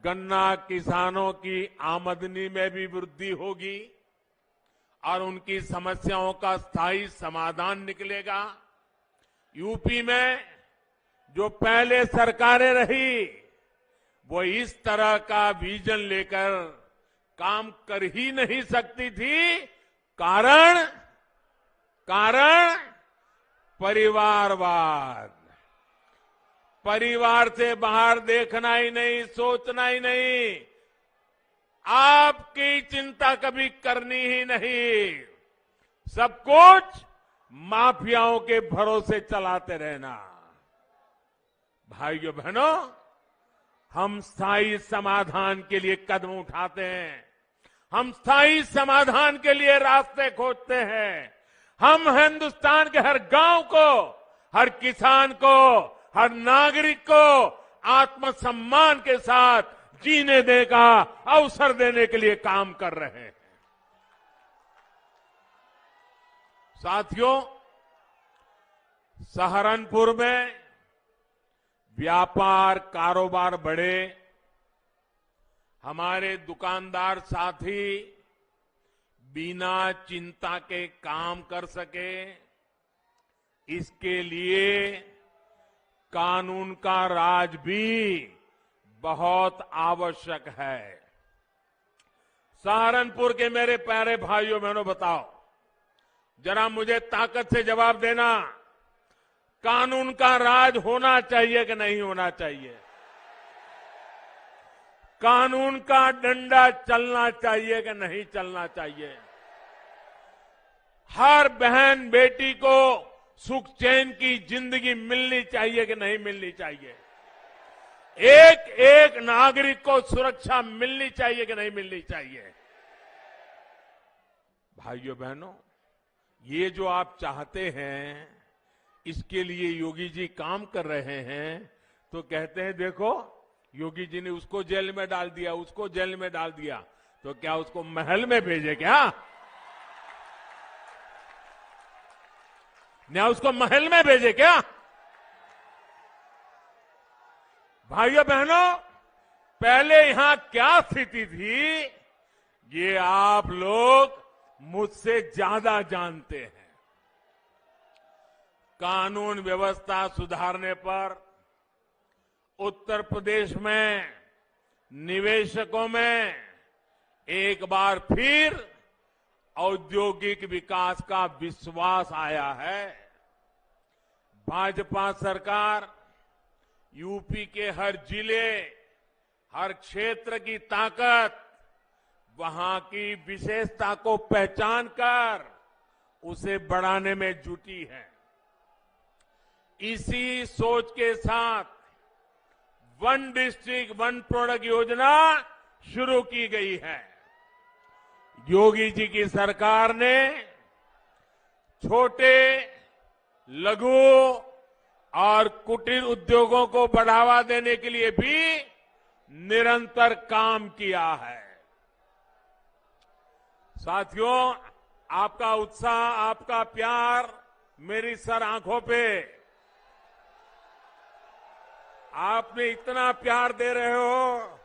गन्ना किसानों की आमदनी में भी वृद्धि होगी और उनकी समस्याओं का स्थायी समाधान निकलेगा। यूपी में जो पहले सरकारें रही, वो इस तरह का विजन लेकर काम कर ही नहीं सकती थी। कारण परिवारवाद, परिवार से बाहर देखना ही नहीं, सोचना ही नहीं, आपकी चिंता कभी करनी ही नहीं, सब कुछ माफियाओं के भरोसे चलाते रहना। भाइयों बहनों, हम स्थायी समाधान के लिए कदम उठाते हैं, हम स्थायी समाधान के लिए रास्ते खोजते हैं। हम हिंदुस्तान के हर गांव को, हर किसान को, हर नागरिक को आत्मसम्मान के साथ जीने देने का अवसर देने के लिए काम कर रहे हैं। साथियों, सहारनपुर में व्यापार कारोबार बढ़े, हमारे दुकानदार साथी बिना चिंता के काम कर सके, इसके लिए कानून का राज भी बहुत आवश्यक है। सहारनपुर के मेरे प्यारे भाइयों बहनों, बताओ जरा, मुझे ताकत से जवाब देना, कानून का राज होना चाहिए कि नहीं होना चाहिए? कानून का डंडा चलना चाहिए कि नहीं चलना चाहिए? हर बहन बेटी को सुख चैन की जिंदगी मिलनी चाहिए कि नहीं मिलनी चाहिए? एक एक नागरिक को सुरक्षा मिलनी चाहिए कि नहीं मिलनी चाहिए? भाइयों बहनों, ये जो आप चाहते हैं, इसके लिए योगी जी काम कर रहे हैं। तो कहते हैं देखो, योगी जी ने उसको जेल में डाल दिया, उसको जेल में डाल दिया, तो क्या उसको महल में भेजे क्या? क्या उसको महल में भेजे क्या? भाइयों बहनों, पहले यहां क्या स्थिति थी, ये आप लोग मुझसे ज्यादा जानते हैं। कानून व्यवस्था सुधारने पर उत्तर प्रदेश में निवेशकों में एक बार फिर औद्योगिक विकास का विश्वास आया है। भाजपा सरकार यूपी के हर जिले, हर क्षेत्र की ताकत, वहां की विशेषता को पहचान कर उसे बढ़ाने में जुटी है। इसी सोच के साथ वन डिस्ट्रिक्ट वन प्रोडक्ट योजना शुरू की गई है। योगी जी की सरकार ने छोटे, लघु और कुटीर उद्योगों को बढ़ावा देने के लिए भी निरंतर काम किया है। साथियों, आपका उत्साह, आपका प्यार मेरी सर आंखों पे, आपने इतना प्यार दे रहे हो,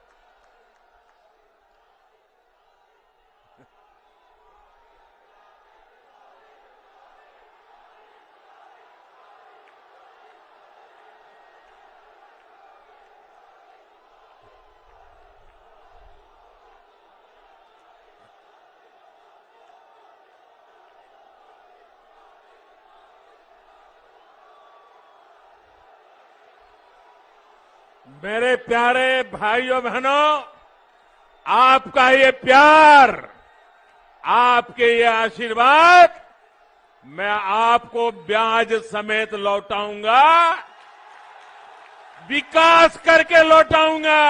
मेरे प्यारे भाइयों बहनों, आपका ये प्यार, आपके ये आशीर्वाद मैं आपको ब्याज समेत लौटाऊंगा, विकास करके लौटाऊंगा,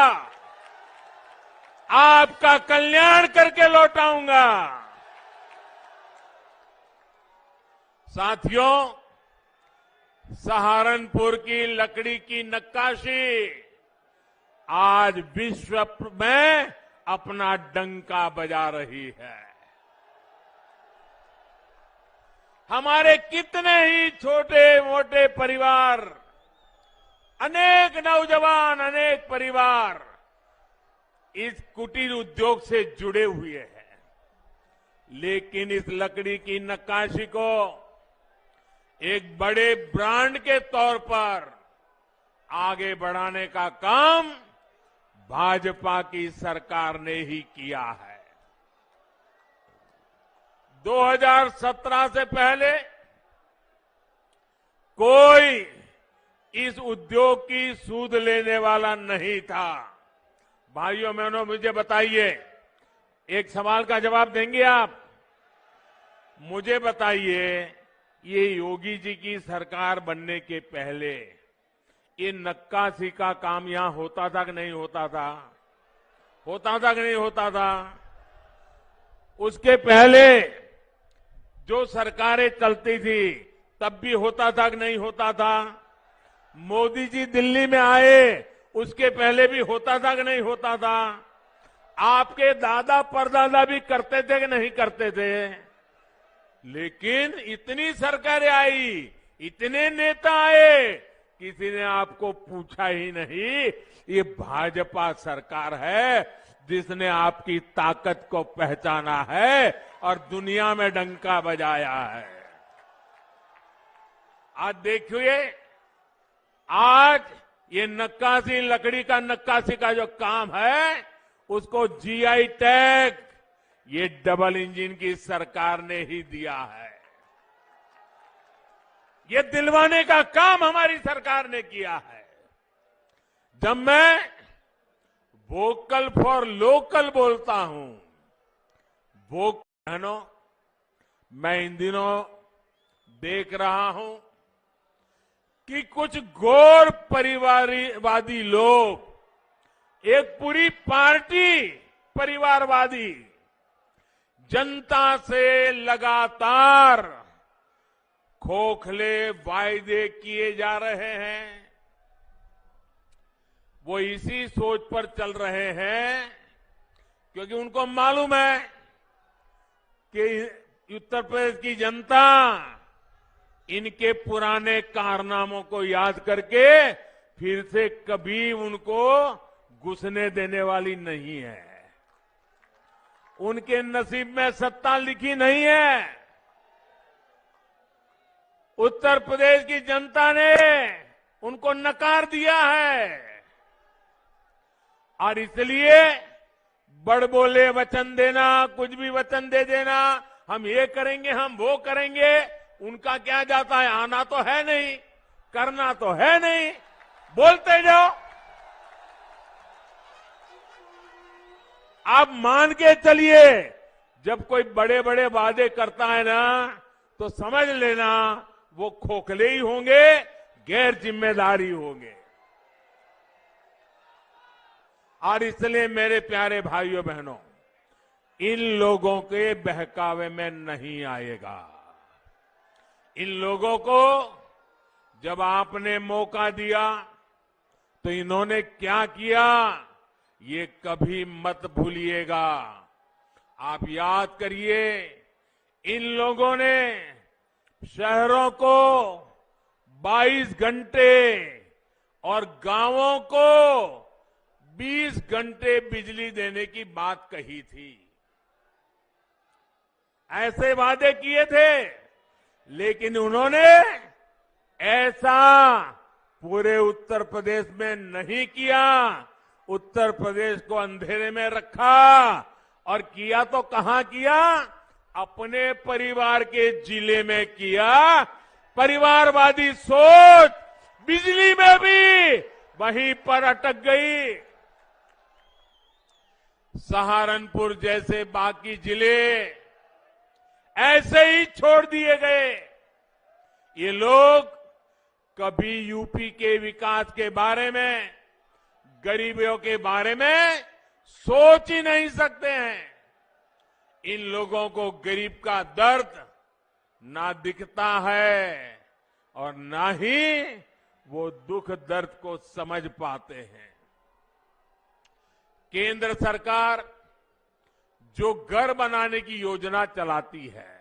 आपका कल्याण करके लौटाऊंगा। साथियों, सहारनपुर की लकड़ी की नक्काशी आज विश्व में अपना डंका बजा रही है। हमारे कितने ही छोटे मोटे परिवार, अनेक नौजवान, अनेक परिवार इस कुटीर उद्योग से जुड़े हुए हैं, लेकिन इस लकड़ी की नक्काशी को एक बड़े ब्रांड के तौर पर आगे बढ़ाने का काम भाजपा की सरकार ने ही किया है। 2017 से पहले कोई इस उद्योग की सूद लेने वाला नहीं था। भाइयों बहनों, मुझे बताइए, एक सवाल का जवाब देंगे आप? मुझे बताइए, ये योगी जी की सरकार बनने के पहले ये नक्काशी का काम यहां होता था कि नहीं होता था? होता था कि नहीं होता था? उसके पहले जो सरकारें चलती थी तब भी होता था कि नहीं होता था? मोदी जी दिल्ली में आए उसके पहले भी होता था कि नहीं होता था? आपके दादा परदादा भी करते थे कि नहीं करते थे? लेकिन इतनी सरकारें आई, इतने नेता आए, किसी ने आपको पूछा ही नहीं। ये भाजपा सरकार है जिसने आपकी ताकत को पहचाना है और दुनिया में डंका बजाया है। आज देखिए, आज ये नक्काशी, लकड़ी का नक्काशी का जो काम है, उसको जीआई टैग ये डबल इंजन की सरकार ने ही दिया है। ये दिलवाने का काम हमारी सरकार ने किया है। जब मैं वोकल फॉर लोकल बोलता हूं, वो बहनों, मैं इन दिनों देख रहा हूं कि कुछ गौर परिवारवादी लोग, एक पूरी पार्टी परिवारवादी, जनता से लगातार खोखले वायदे किए जा रहे हैं। वो इसी सोच पर चल रहे हैं क्योंकि उनको मालूम है कि उत्तर प्रदेश की जनता इनके पुराने कारनामों को याद करके फिर से कभी उनको घुसने देने वाली नहीं है। उनके नसीब में सत्ता लिखी नहीं है। उत्तर प्रदेश की जनता ने उनको नकार दिया है और इसलिए बड़बोले वचन देना, कुछ भी वचन दे देना, हम ये करेंगे, हम वो करेंगे, उनका क्या जाता है? आना तो है नहीं, करना तो है नहीं, बोलते जाओ। आप मान के चलिए, जब कोई बड़े बड़े वादे करता है ना, तो समझ लेना वो खोखले ही होंगे, गैर जिम्मेदारी होंगे। और इसलिए मेरे प्यारे भाइयों बहनों, इन लोगों के बहकावे में नहीं आएगा। इन लोगों को जब आपने मौका दिया तो इन्होंने क्या किया, ये कभी मत भूलिएगा। आप याद करिए, इन लोगों ने शहरों को 22 घंटे और गांवों को 20 घंटे बिजली देने की बात कही थी। ऐसे वादे किए थे, लेकिन उन्होंने ऐसा पूरे उत्तर प्रदेश में नहीं किया। उत्तर प्रदेश को अंधेरे में रखा और किया तो कहां किया? अपने परिवार के जिले में किया। परिवारवादी सोच बिजली में भी वहीं पर अटक गई। सहारनपुर जैसे बाकी जिले ऐसे ही छोड़ दिए गए। ये लोग कभी यूपी के विकास के बारे में, गरीबों के बारे में सोच ही नहीं सकते हैं। इन लोगों को गरीब का दर्द ना दिखता है और ना ही वो दुख दर्द को समझ पाते हैं। केंद्र सरकार जो घर बनाने की योजना चलाती है,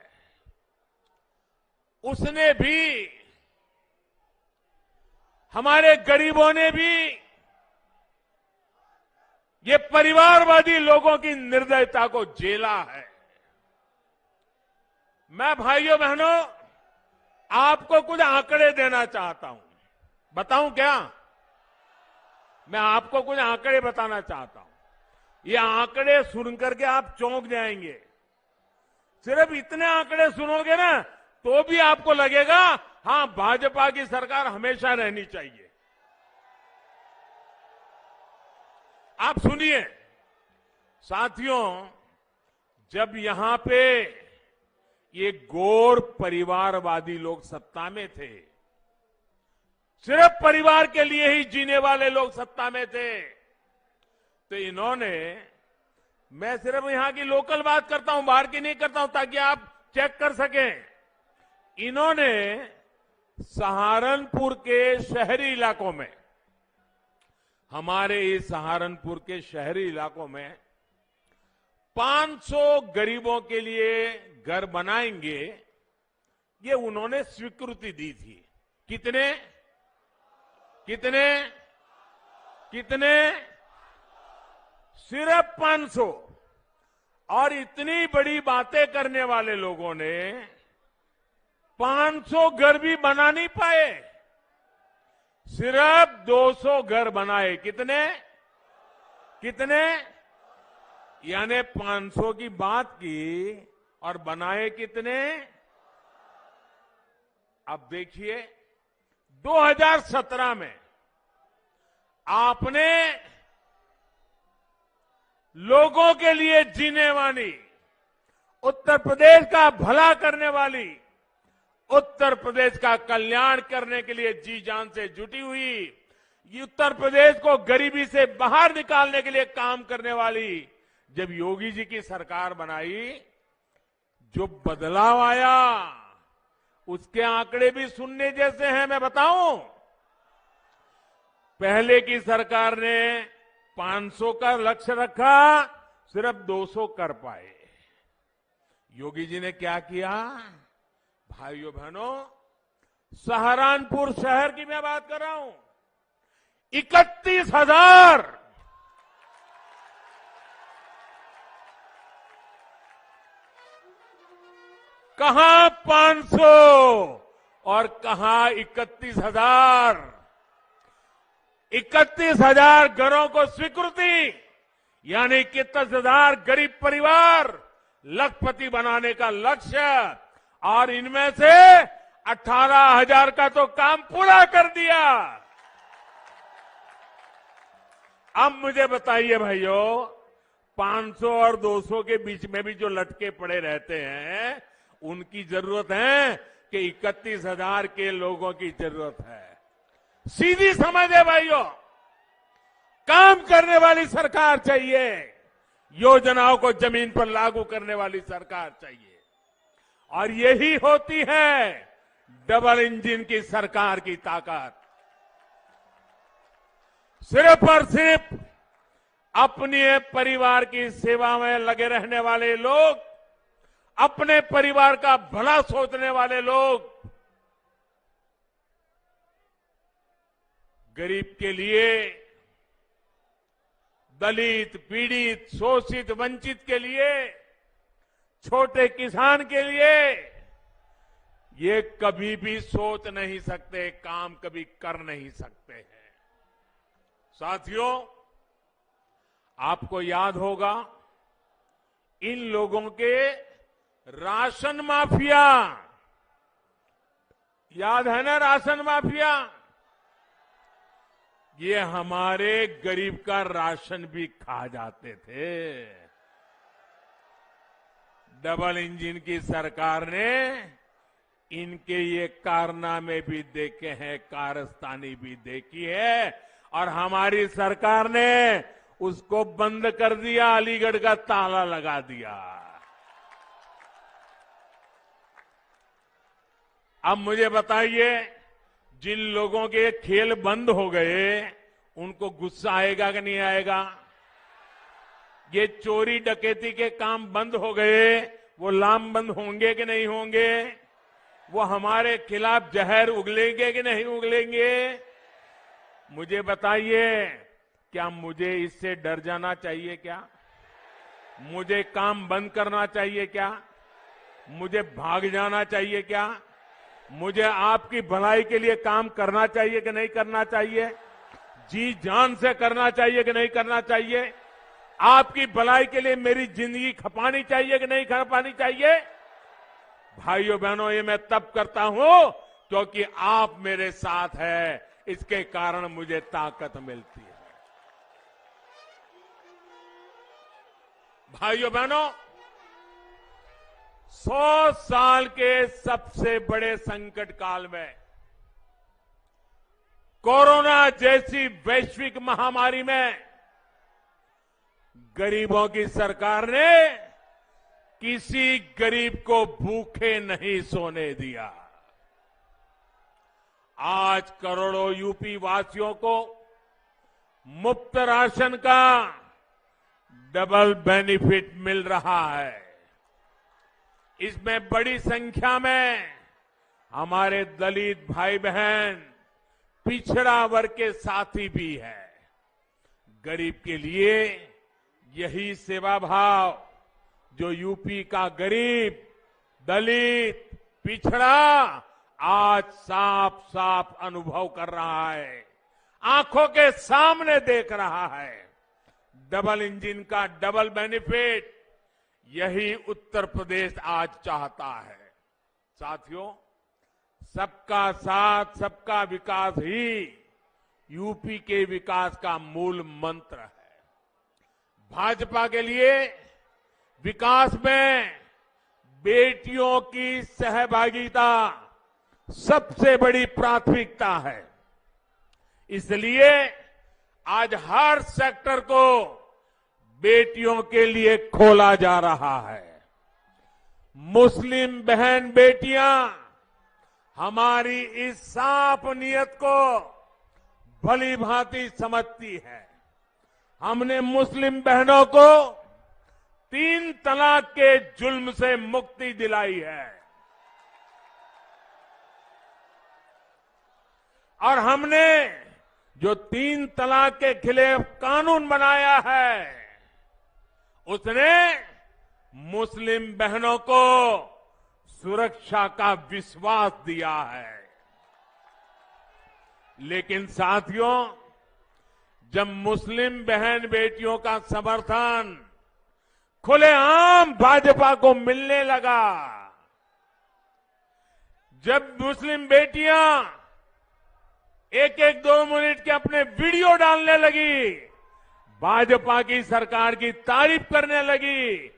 उसने भी, हमारे गरीबों ने भी ये परिवारवादी लोगों की निर्दयता को झेला है। मैं भाइयों बहनों आपको कुछ आंकड़े देना चाहता हूं। बताऊं क्या? मैं आपको कुछ आंकड़े बताना चाहता हूं। ये आंकड़े सुन करके आप चौंक जाएंगे। सिर्फ इतने आंकड़े सुनोगे ना तो भी आपको लगेगा हां, भाजपा की सरकार हमेशा रहनी चाहिए। आप सुनिए साथियों, जब यहां पे ये गौर परिवारवादी लोग सत्ता में थे, सिर्फ परिवार के लिए ही जीने वाले लोग सत्ता में थे, तो इन्होंने, मैं सिर्फ यहां की लोकल बात करता हूं, बाहर की नहीं करता हूं, ताकि आप चेक कर सकें। इन्होंने सहारनपुर के शहरी इलाकों में, हमारे इस सहारनपुर के शहरी इलाकों में 500 गरीबों के लिए घर बनाएंगे, ये उन्होंने स्वीकृति दी थी। कितने कितने कितने? सिर्फ 500। और इतनी बड़ी बातें करने वाले लोगों ने 500 घर भी बना नहीं पाए, सिर्फ 200 घर बनाए। कितने कितने? यानी 500 की बात की और बनाए कितने? अब देखिए 2017 में आपने लोगों के लिए जीने वाली, उत्तर प्रदेश का भला करने वाली, उत्तर प्रदेश का कल्याण करने के लिए जी जान से जुटी हुई, उत्तर प्रदेश को गरीबी से बाहर निकालने के लिए काम करने वाली जब योगी जी की सरकार बनाई, जो बदलाव आया उसके आंकड़े भी सुनने जैसे हैं। मैं बताऊं, पहले की सरकार ने 500 का लक्ष्य रखा, सिर्फ 200 कर पाए। योगी जी ने क्या किया? भाइयों बहनों, सहारनपुर शहर की मैं बात कर रहा हूं, 31,000 कहां 500 और कहां 31,000। 31,000 घरों को स्वीकृति, यानी 31,000 गरीब परिवार लखपति बनाने का लक्ष्य, और इनमें से 18,000 का तो काम पूरा कर दिया। अब मुझे बताइए भाइयों, 500 और 200 के बीच में भी जो लटके पड़े रहते हैं, उनकी जरूरत है कि 31,000 के लोगों की जरूरत है। सीधी समझ है भाइयों, काम करने वाली सरकार चाहिए, योजनाओं को जमीन पर लागू करने वाली सरकार चाहिए, और यही होती है डबल इंजन की सरकार की ताकत। सिर्फ और सिर्फ अपने परिवार की सेवा में लगे रहने वाले लोग, अपने परिवार का भला सोचने वाले लोग, गरीब के लिए, दलित, पीड़ित, शोषित, वंचित के लिए, छोटे किसान के लिए ये कभी भी सोच नहीं सकते, काम कभी कर नहीं सकते हैं। साथियों, आपको याद होगा इन लोगों के राशन माफिया, याद है ना राशन माफिया? ये हमारे गरीब का राशन भी खा जाते थे। डबल इंजन की सरकार ने इनके ये कारनामे भी देखे हैं, कारस्तानी भी देखी है, और हमारी सरकार ने उसको बंद कर दिया, अलीगढ़ का ताला लगा दिया। अब मुझे बताइए, जिन लोगों के खेल बंद हो गए उनको गुस्सा आएगा कि नहीं आएगा? ये चोरी डकैती के काम बंद हो गए, वो लामबंद होंगे कि नहीं होंगे? वो हमारे खिलाफ जहर उगलेंगे कि नहीं उगलेंगे? मुझे बताइए, क्या मुझे इससे डर जाना चाहिए क्या? मुझे काम बंद करना चाहिए क्या? मुझे भाग जाना चाहिए क्या? मुझे आपकी भलाई के लिए काम करना चाहिए कि नहीं करना चाहिए? जी जान से करना चाहिए कि नहीं करना चाहिए? आपकी भलाई के लिए मेरी जिंदगी खपानी चाहिए कि नहीं खपानी चाहिए? भाइयों बहनों, ये मैं तब करता हूं क्योंकि आप मेरे साथ हैं, इसके कारण मुझे ताकत मिलती है। भाइयों बहनों, 100 साल के सबसे बड़े संकट काल में, कोरोना जैसी वैश्विक महामारी में गरीबों की सरकार ने किसी गरीब को भूखे नहीं सोने दिया। आज करोड़ों यूपी वासियों को मुफ्त राशन का डबल बेनिफिट मिल रहा है। इसमें बड़ी संख्या में हमारे दलित भाई बहन, पिछड़ा वर्ग के साथी भी हैं। गरीब के लिए यही सेवा भाव जो यूपी का गरीब, दलित, पिछड़ा आज साफ साफ अनुभव कर रहा है, आंखों के सामने देख रहा है। डबल इंजन का डबल बेनिफिट यही उत्तर प्रदेश आज चाहता है। साथियों, सबका साथ, सबका विकास ही यूपी के विकास का मूल मंत्र है। भाजपा के लिए विकास में बेटियों की सहभागिता सबसे बड़ी प्राथमिकता है। इसलिए आज हर सेक्टर को बेटियों के लिए खोला जा रहा है। मुस्लिम बहन बेटियां हमारी इस साफ नीयत को भली भांति समझती है। हमने मुस्लिम बहनों को 3 तलाक के जुल्म से मुक्ति दिलाई है और हमने जो 3 तलाक के खिलाफ कानून बनाया है, उसने मुस्लिम बहनों को सुरक्षा का विश्वास दिया है। लेकिन साथियों, जब मुस्लिम बहन बेटियों का समर्थन खुलेआम भाजपा को मिलने लगा, जब मुस्लिम बेटियां 1-1, 2 मिनट के अपने वीडियो डालने लगी, भाजपा की सरकार की तारीफ करने लगी,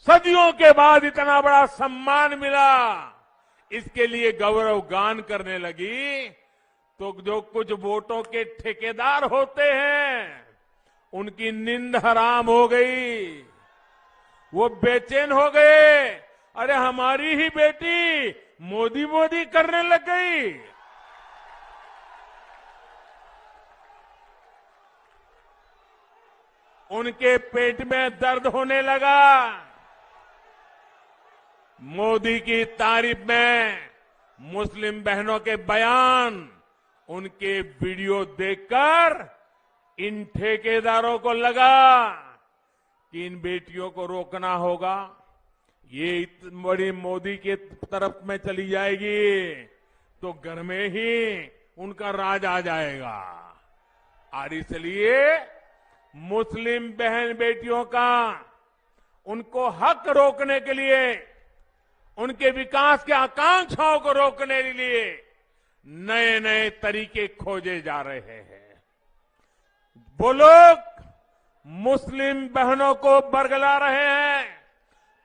सदियों के बाद इतना बड़ा सम्मान मिला, इसके लिए गौरव गान करने लगी, तो जो कुछ वोटों के ठेकेदार होते हैं उनकी नींद हराम हो गई। वो बेचैन हो गए, अरे हमारी ही बेटी मोदी मोदी करने लग गई। उनके पेट में दर्द होने लगा। मोदी की तारीफ में मुस्लिम बहनों के बयान, उनके वीडियो देखकर इन ठेकेदारों को लगा कि इन बेटियों को रोकना होगा, ये इतनी बड़ी मोदी के तरफ में चली जाएगी तो घर में ही उनका राज आ जाएगा। और इसलिए मुस्लिम बहन बेटियों का उनको हक रोकने के लिए, उनके विकास के आकांक्षाओं को रोकने के लिए नए नए तरीके खोजे जा रहे हैं। वो लोग मुस्लिम बहनों को बरगला रहे हैं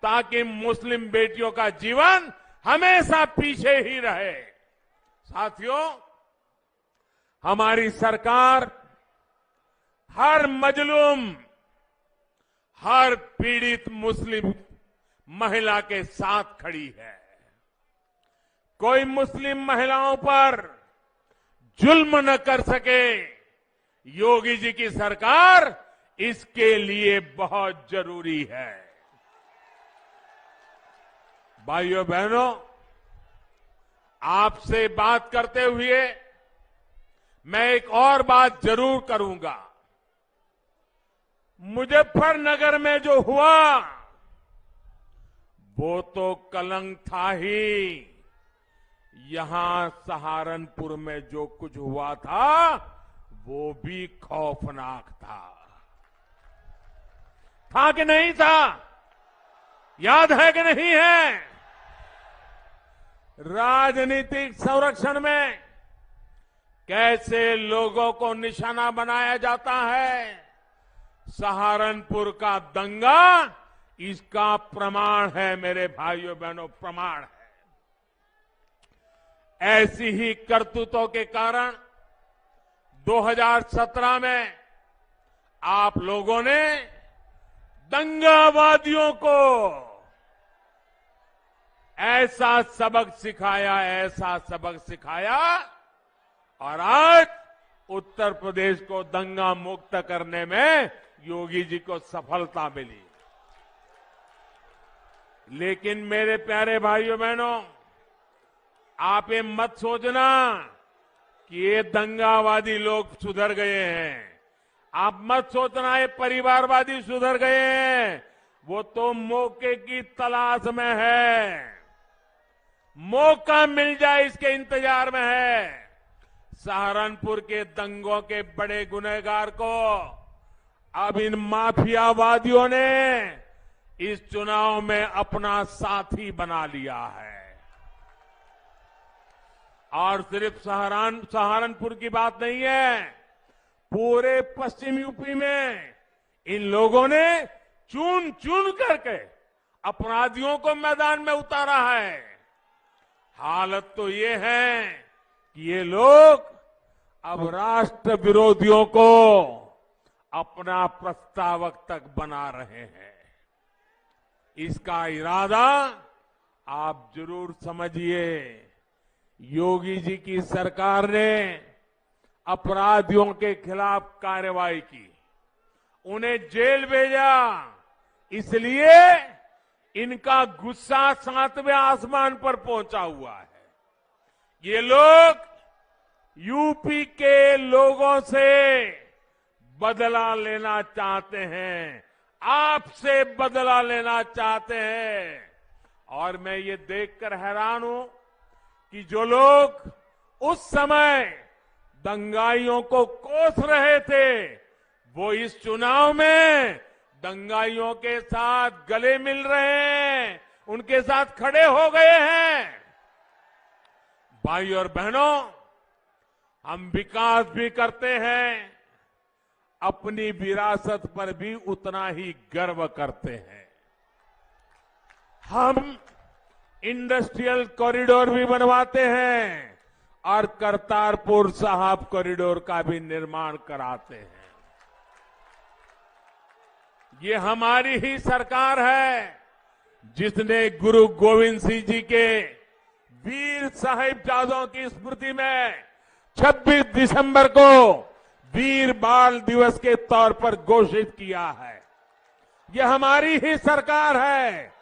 ताकि मुस्लिम बेटियों का जीवन हमेशा पीछे ही रहे। साथियों, हमारी सरकार हर मजलूम, हर पीड़ित मुस्लिम महिला के साथ खड़ी है। कोई मुस्लिम महिलाओं पर जुल्म न कर सके, योगी जी की सरकार इसके लिए बहुत जरूरी है। भाइयों बहनों, आपसे बात करते हुए मैं एक और बात जरूर करूंगा। मुजफ्फरनगर में जो हुआ वो तो कलंक था ही, यहां सहारनपुर में जो कुछ हुआ था वो भी खौफनाक था कि नहीं था? याद है कि नहीं है? राजनीतिक संरक्षण में कैसे लोगों को निशाना बनाया जाता है, सहारनपुर का दंगा इसका प्रमाण है। मेरे भाइयों बहनों, प्रमाण है। ऐसी ही करतूतों के कारण 2017 में आप लोगों ने दंगावादियों को ऐसा सबक सिखाया और आज उत्तर प्रदेश को दंगा मुक्त करने में योगी जी को सफलता मिली। लेकिन मेरे प्यारे भाइयों बहनों, आप ये मत सोचना कि ये दंगावादी लोग सुधर गए हैं। आप मत सोचना ये परिवारवादी सुधर गए हैं। वो तो मौके की तलाश में है, मौका मिल जाए इसके इंतजार में है। सहारनपुर के दंगों के बड़े गुनहगार को अब इन माफियावादियों ने इस चुनाव में अपना साथी बना लिया है। और सिर्फ सहारनपुर की बात नहीं है, पूरे पश्चिम यूपी में इन लोगों ने चुन चुन करके अपराधियों को मैदान में उतारा है। हालत तो ये है कि ये लोग अब राष्ट्र विरोधियों को अपना प्रस्तावक तक बना रहे हैं। इसका इरादा आप जरूर समझिए। योगी जी की सरकार ने अपराधियों के खिलाफ कार्रवाई की, उन्हें जेल भेजा, इसलिए इनका गुस्सा 7वें आसमान पर पहुंचा हुआ है। ये लोग यूपी के लोगों से बदला लेना चाहते हैं, आपसे बदला लेना चाहते हैं। और मैं ये देखकर हैरान हूं कि जो लोग उस समय दंगाइयों को कोस रहे थे, वो इस चुनाव में दंगाइयों के साथ गले मिल रहे हैं, उनके साथ खड़े हो गए हैं। भाई और बहनों, हम विकास भी करते हैं, अपनी विरासत पर भी उतना ही गर्व करते हैं। हम इंडस्ट्रियल कॉरिडोर भी बनवाते हैं और करतारपुर साहिब कॉरिडोर का भी निर्माण कराते हैं। ये हमारी ही सरकार है जिसने गुरु गोविंद सिंह जी के वीर साहिबजादों की स्मृति में 26 दिसंबर को वीर बाल दिवस के तौर पर घोषित किया है। यह हमारी ही सरकार है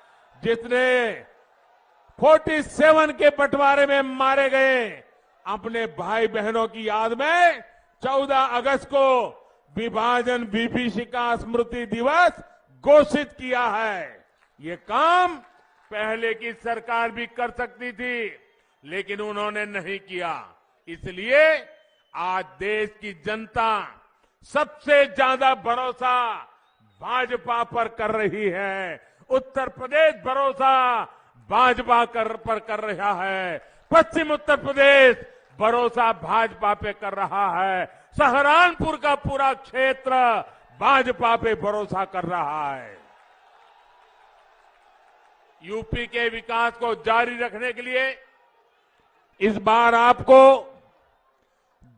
जिसने 47 के बंटवारे में मारे गए अपने भाई बहनों की याद में 14 अगस्त को विभाजन विभीषिका स्मृति दिवस घोषित किया है। ये काम पहले की सरकार भी कर सकती थी, लेकिन उन्होंने नहीं किया। इसलिए आज देश की जनता सबसे ज्यादा भरोसा भाजपा पर कर रही है। उत्तर प्रदेश भरोसा भाजपा पर कर रहा है। पश्चिम उत्तर प्रदेश भरोसा भाजपा पे कर रहा है। सहारनपुर का पूरा क्षेत्र भाजपा पे भरोसा कर रहा है। यूपी के विकास को जारी रखने के लिए इस बार आपको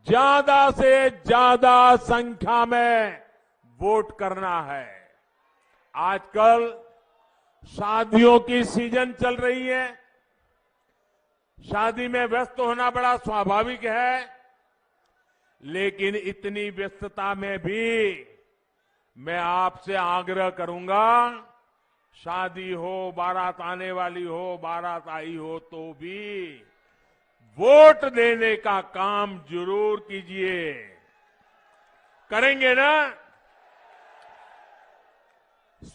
ज्यादा से ज्यादा संख्या में वोट करना है। आजकल शादियों की सीजन चल रही है। शादी में व्यस्त होना बड़ा स्वाभाविक है, लेकिन इतनी व्यस्तता में भी मैं आपसे आग्रह करूंगा, शादी हो, बारात आने वाली हो, बारात आई हो तो भी वोट देने का काम जरूर कीजिए। करेंगे ना?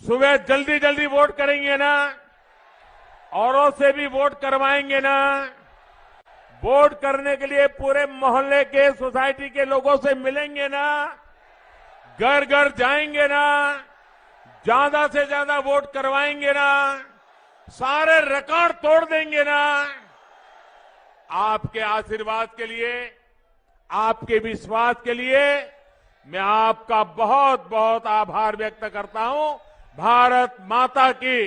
सुबह जल्दी जल्दी वोट करेंगे ना? औरों से भी वोट करवाएंगे ना? वोट करने के लिए पूरे मोहल्ले के, सोसाइटी के लोगों से मिलेंगे ना? घर घर जाएंगे ना? ज्यादा से ज्यादा वोट करवाएंगे ना? सारे रिकॉर्ड तोड़ देंगे ना? आपके आशीर्वाद के लिए, आपके विश्वास के लिए मैं आपका बहुत बहुत आभार व्यक्त करता हूं। भारत माता की।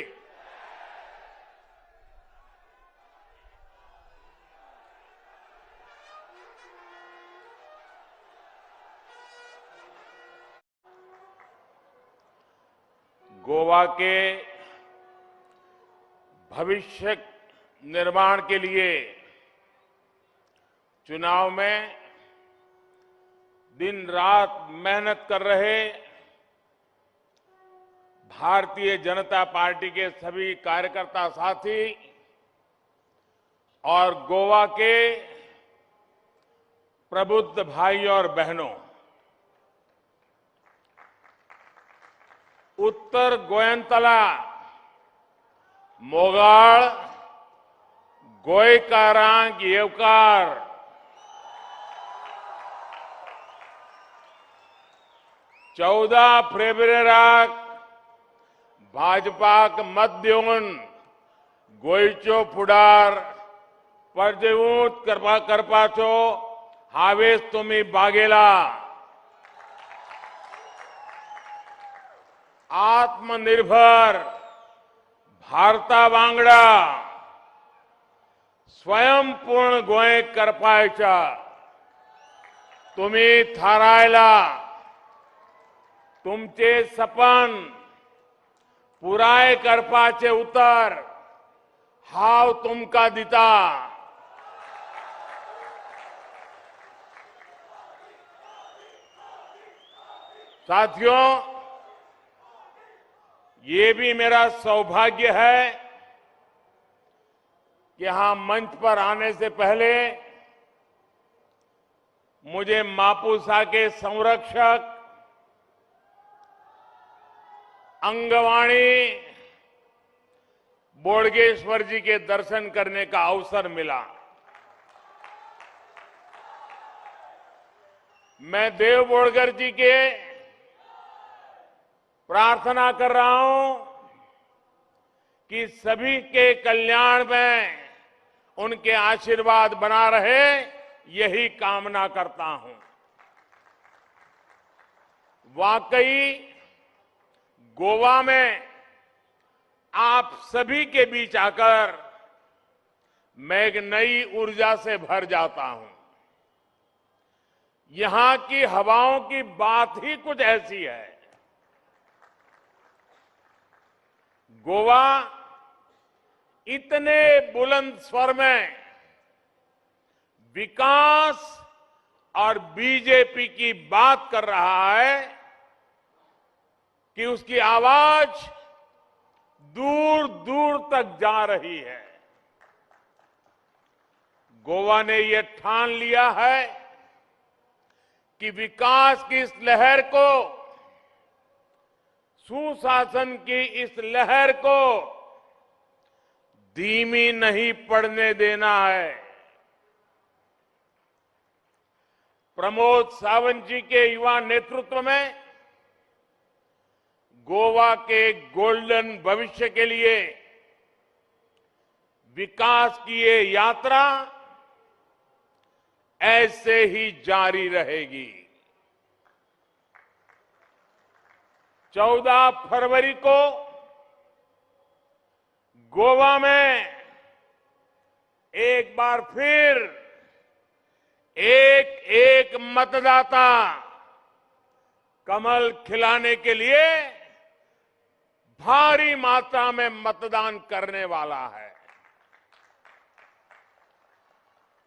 गोवा के भविष्य निर्माण के लिए चुनाव में दिन रात मेहनत कर रहे भारतीय जनता पार्टी के सभी कार्यकर्ता साथी और गोवा के प्रबुद्ध भाई और बहनों, उत्तर गोयंतला, मोगाड़, गोयकारांग, येवकार, चौदह फेब्रुआरी भाजपाक मत देऊन गोयचो फुडार परजेवूत करपाचो हावेस तुम्ही बागेला। आत्मनिर्भर भारता वांगडा स्वयंपूर्ण गोंय करपायच्या तुम्ही थारायला तुमचे सपन पुराय करपाचे उतर हाव तुमका दिता। साथियों, ये भी मेरा सौभाग्य है कि यहां मंच पर आने से पहले मुझे मापुसा के संरक्षक अंगवाणी बोडगेश्वर जी के दर्शन करने का अवसर मिला। मैं देव बोडगर जी के प्रार्थना कर रहा हूं कि सभी के कल्याण में उनके आशीर्वाद बना रहे, यही कामना करता हूं। वाकई गोवा में आप सभी के बीच आकर मैं एक नई ऊर्जा से भर जाता हूं। यहां की हवाओं की बात ही कुछ ऐसी है। गोवा इतने बुलंद स्वर में विकास और बीजेपी की बात कर रहा है कि उसकी आवाज दूर दूर तक जा रही है। गोवा ने यह ठान लिया है कि विकास की इस लहर को, सुशासन की इस लहर को धीमी नहीं पड़ने देना है। प्रमोद सावंत जी के युवा नेतृत्व में गोवा के गोल्डन भविष्य के लिए विकास की ये यात्रा ऐसे ही जारी रहेगी। 14 फरवरी को गोवा में एक बार फिर एक एक मतदाता कमल खिलाने के लिए भारी मात्रा में मतदान करने वाला है।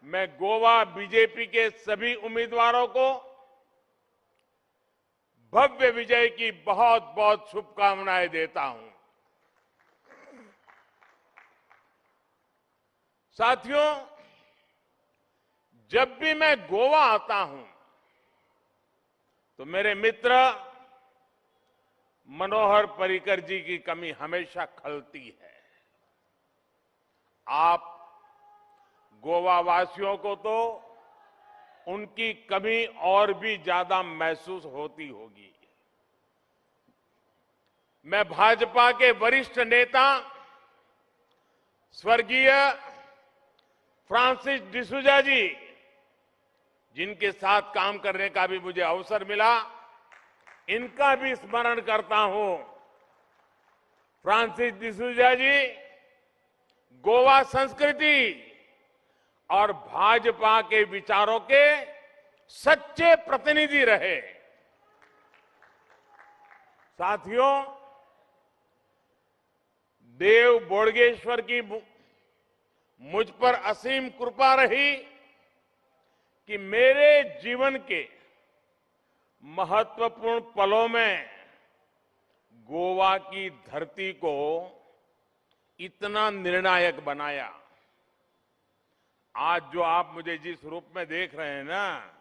मैं गोवा बीजेपी के सभी उम्मीदवारों को भव्य विजय की बहुत बहुत शुभकामनाएं देता हूं। साथियों, जब भी मैं गोवा आता हूं तो मेरे मित्र मनोहर पर्रिकर जी की कमी हमेशा खलती है। आप गोवा वासियों को तो उनकी कमी और भी ज्यादा महसूस होती होगी। मैं भाजपा के वरिष्ठ नेता स्वर्गीय फ्रांसिस डिसूजा जी, जिनके साथ काम करने का भी मुझे अवसर मिला, इनका भी स्मरण करता हूं। फ्रांसिस डिसूजा जी गोवा संस्कृति और भाजपा के विचारों के सच्चे प्रतिनिधि रहे। साथियों, देव बोडगेश्वर की मुझ पर असीम कृपा रही कि मेरे जीवन के महत्वपूर्ण पलों में गोवा की धरती को इतना निर्णायक बनाया। आज जो आप मुझे जिस रूप में देख रहे हैं ना,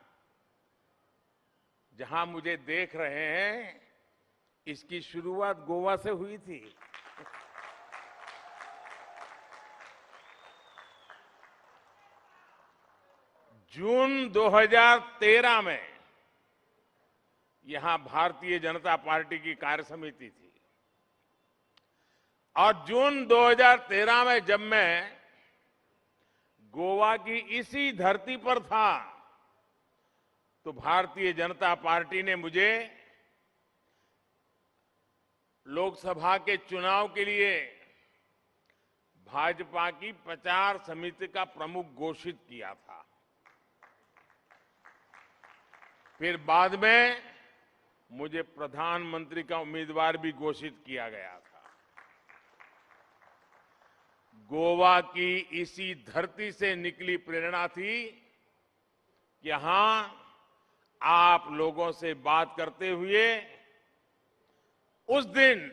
जहां मुझे देख रहे हैं, इसकी शुरुआत गोवा से हुई थी। जून 2013 में यहां भारतीय जनता पार्टी की कार्य समिति थी और जून 2013 में जब मैं गोवा की इसी धरती पर था तो भारतीय जनता पार्टी ने मुझे लोकसभा के चुनाव के लिए भाजपा की प्रचार समिति का प्रमुख घोषित किया था। फिर बाद में मुझे प्रधानमंत्री का उम्मीदवार भी घोषित किया गया था। गोवा की इसी धरती से निकली प्रेरणा थी कि यहां आप लोगों से बात करते हुए उस दिन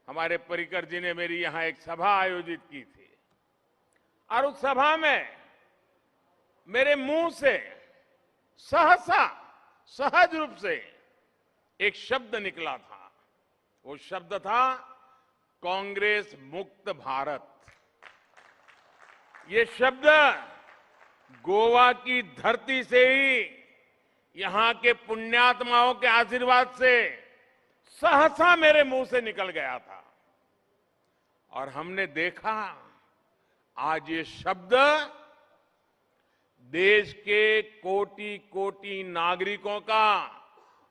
हमारे पर्रिकर जी ने मेरी यहां एक सभा आयोजित की थी और उस सभा में मेरे मुंह से सहसा सहज रूप से एक शब्द निकला था। वो शब्द था कांग्रेस मुक्त भारत। ये शब्द गोवा की धरती से ही, यहां के पुण्यात्माओं के आशीर्वाद से सहसा मेरे मुंह से निकल गया था और हमने देखा आज ये शब्द देश के कोटि कोटि नागरिकों का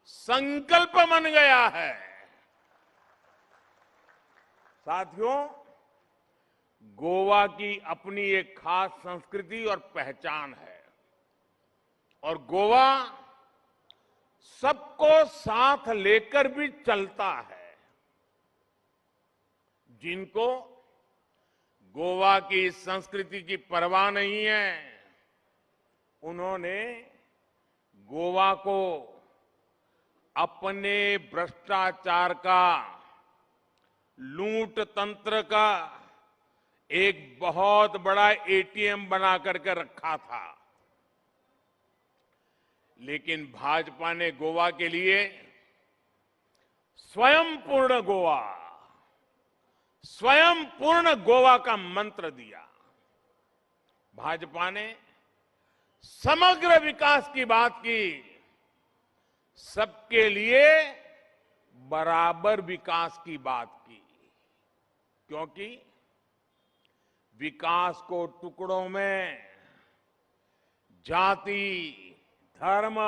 संकल्प बन गया है। साथियों, गोवा की अपनी एक खास संस्कृति और पहचान है और गोवा सबको साथ लेकर भी चलता है। जिनको गोवा की संस्कृति की परवाह नहीं है, उन्होंने गोवा को अपने भ्रष्टाचार का, लूट तंत्र का एक बहुत बड़ा एटीएम बना करके रखा था। लेकिन भाजपा ने गोवा के लिए स्वयं पूर्ण गोवा का मंत्र दिया। भाजपा ने समग्र विकास की बात की, सबके लिए बराबर विकास की बात की, क्योंकि विकास को टुकड़ों में, जाति, धर्म,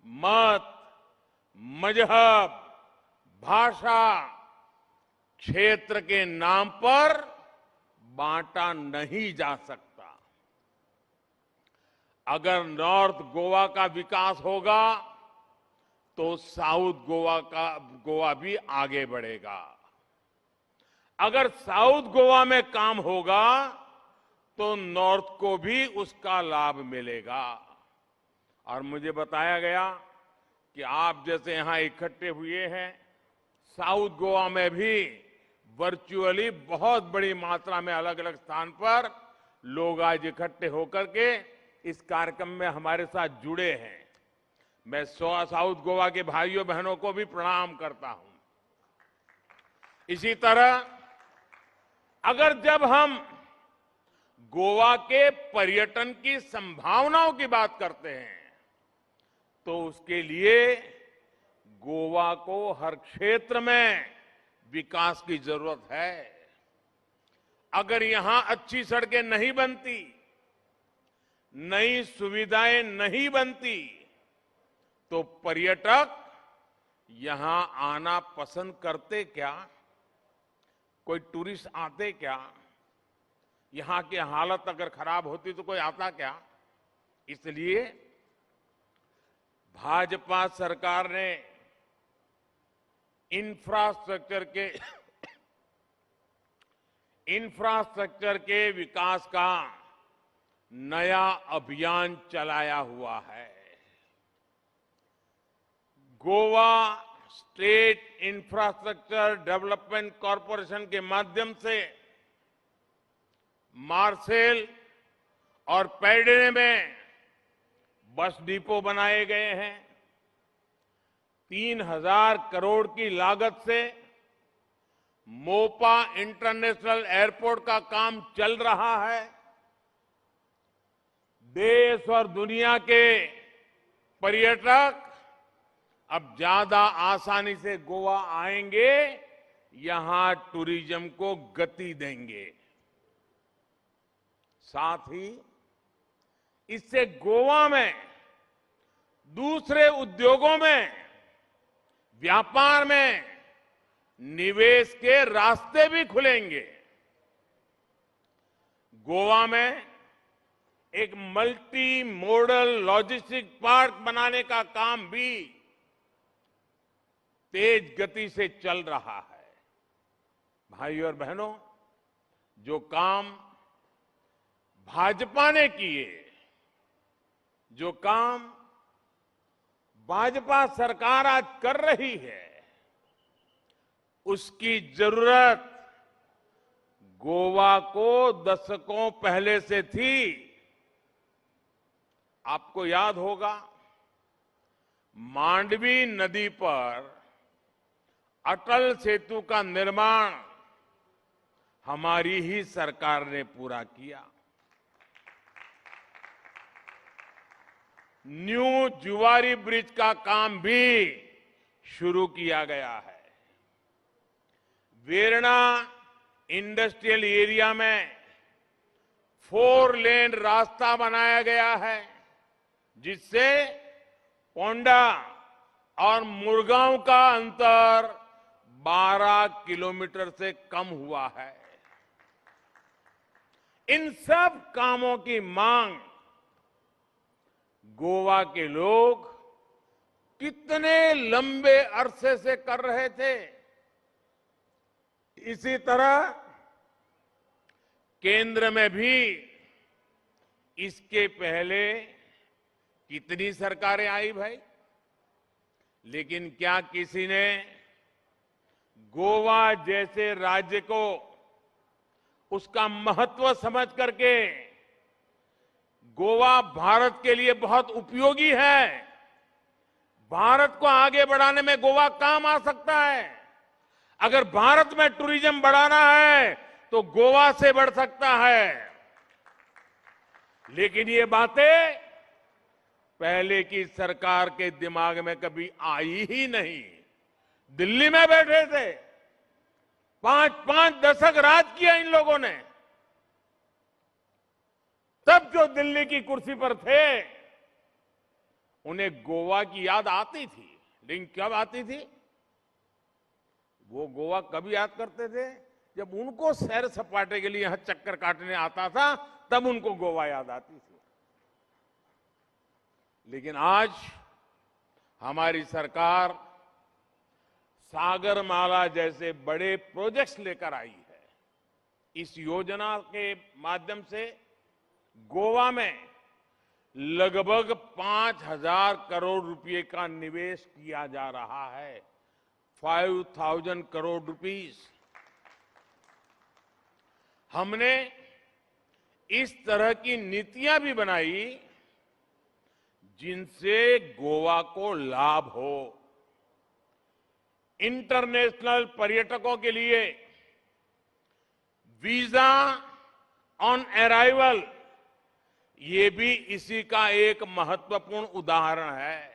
मत, मजहब, भाषा, क्षेत्र के नाम पर बांटा नहीं जा सकता। अगर नॉर्थ गोवा का विकास होगा तो साउथ गोवा भी आगे बढ़ेगा। अगर साउथ गोवा में काम होगा तो नॉर्थ को भी उसका लाभ मिलेगा। और मुझे बताया गया कि आप जैसे यहां इकट्ठे हुए हैं, साउथ गोवा में भी वर्चुअली बहुत बड़ी मात्रा में अलग अलग स्थान पर लोग आज इकट्ठे होकर के इस कार्यक्रम में हमारे साथ जुड़े हैं। मैं साउथ गोवा के भाइयों बहनों को भी प्रणाम करता हूं। इसी तरह अगर जब हम गोवा के पर्यटन की संभावनाओं की बात करते हैं तो उसके लिए गोवा को हर क्षेत्र में विकास की जरूरत है। अगर यहां अच्छी सड़कें नहीं बनती, नई सुविधाएं नहीं बनती, तो पर्यटक यहां आना पसंद करते क्या? कोई टूरिस्ट आते क्या? यहां की हालत अगर खराब होती तो कोई आता क्या? इसलिए भाजपा सरकार ने इंफ्रास्ट्रक्चर के विकास का नया अभियान चलाया हुआ है। Goa state infrastructure development corporation के माध्यम से मार्सेल और पैडेने में बस डिपो बनाए गए हैं। 3,000 करोड़ की लागत से मोपा इंटरनेशनल एयरपोर्ट का काम चल रहा है। देश और दुनिया के पर्यटक अब ज्यादा आसानी से गोवा आएंगे, यहां टूरिज्म को गति देंगे। साथ ही इससे गोवा में दूसरे उद्योगों में, व्यापार में निवेश के रास्ते भी खुलेंगे। गोवा में एक मल्टी मॉडल लॉजिस्टिक पार्क बनाने का काम भी तेज गति से चल रहा है। भाइयों और बहनों, जो काम भाजपा ने किए, जो काम भाजपा सरकार आज कर रही है, उसकी जरूरत गोवा को दशकों पहले से थी। आपको याद होगा, मांडवी नदी पर अटल सेतु का निर्माण हमारी ही सरकार ने पूरा किया। न्यू जुवारी ब्रिज का काम भी शुरू किया गया है। वेरना इंडस्ट्रियल एरिया में 4 लेन रास्ता बनाया गया है, जिससे पोंडा और मुरगांव का अंतर 12 किलोमीटर से कम हुआ है। इन सब कामों की मांग गोवा के लोग कितने लंबे अरसे से कर रहे थे। इसी तरह केंद्र में भी इसके पहले कितनी सरकारें आई भाई, लेकिन क्या किसी ने गोवा जैसे राज्य को उसका महत्व समझ करके, गोवा भारत के लिए बहुत उपयोगी है, भारत को आगे बढ़ाने में गोवा काम आ सकता है, अगर भारत में टूरिज्म बढ़ाना है तो गोवा से बढ़ सकता है, लेकिन ये बातें पहले की सरकार के दिमाग में कभी आई ही नहीं। दिल्ली में बैठे थे, 5 दशक राज किया इन लोगों ने। तब जो दिल्ली की कुर्सी पर थे उन्हें गोवा की याद आती थी, लेकिन कब आती थी? वो गोवा कब याद करते थे? जब उनको सैर सपाटे के लिए यहां चक्कर काटने आता था, तब उनको गोवा याद आती थी। लेकिन आज हमारी सरकार सागरमाला जैसे बड़े प्रोजेक्ट्स लेकर आई है। इस योजना के माध्यम से गोवा में लगभग 5,000 करोड़ रुपए का निवेश किया जा रहा है। 5,000 करोड़ रुपीस। हमने इस तरह की नीतियां भी बनाई जिनसे गोवा को लाभ हो। इंटरनेशनल पर्यटकों के लिए वीजा ऑन अराइवल, ये भी इसी का एक महत्वपूर्ण उदाहरण है।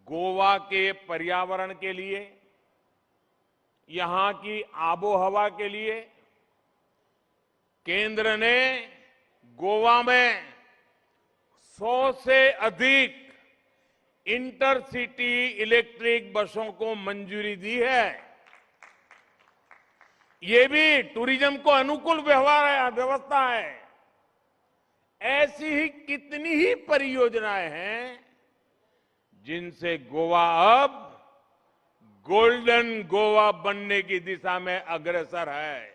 गोवा के पर्यावरण के लिए, यहां की आबोहवा के लिए केंद्र ने गोवा में 100 से अधिक इंटरसिटी इलेक्ट्रिक बसों को मंजूरी दी है। ये भी टूरिज्म को अनुकूल व्यवस्था है। ऐसी ही कितनी ही परियोजनाएं हैं जिनसे गोवा अब गोल्डन गोवा बनने की दिशा में अग्रसर है।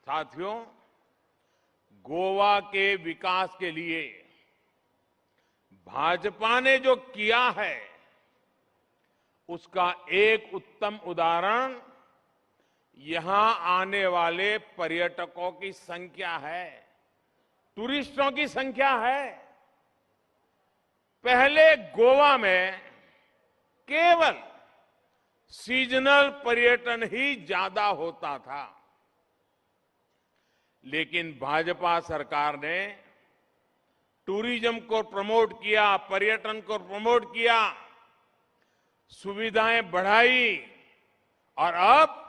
साथियों, गोवा के विकास के लिए भाजपा ने जो किया है उसका एक उत्तम उदाहरण यहां आने वाले पर्यटकों की संख्या है, टूरिस्टों की संख्या है। पहले गोवा में केवल सीजनल पर्यटन ही ज्यादा होता था, लेकिन भाजपा सरकार ने टूरिज्म को प्रमोट किया, पर्यटन को प्रमोट किया, सुविधाएं बढ़ाई और अब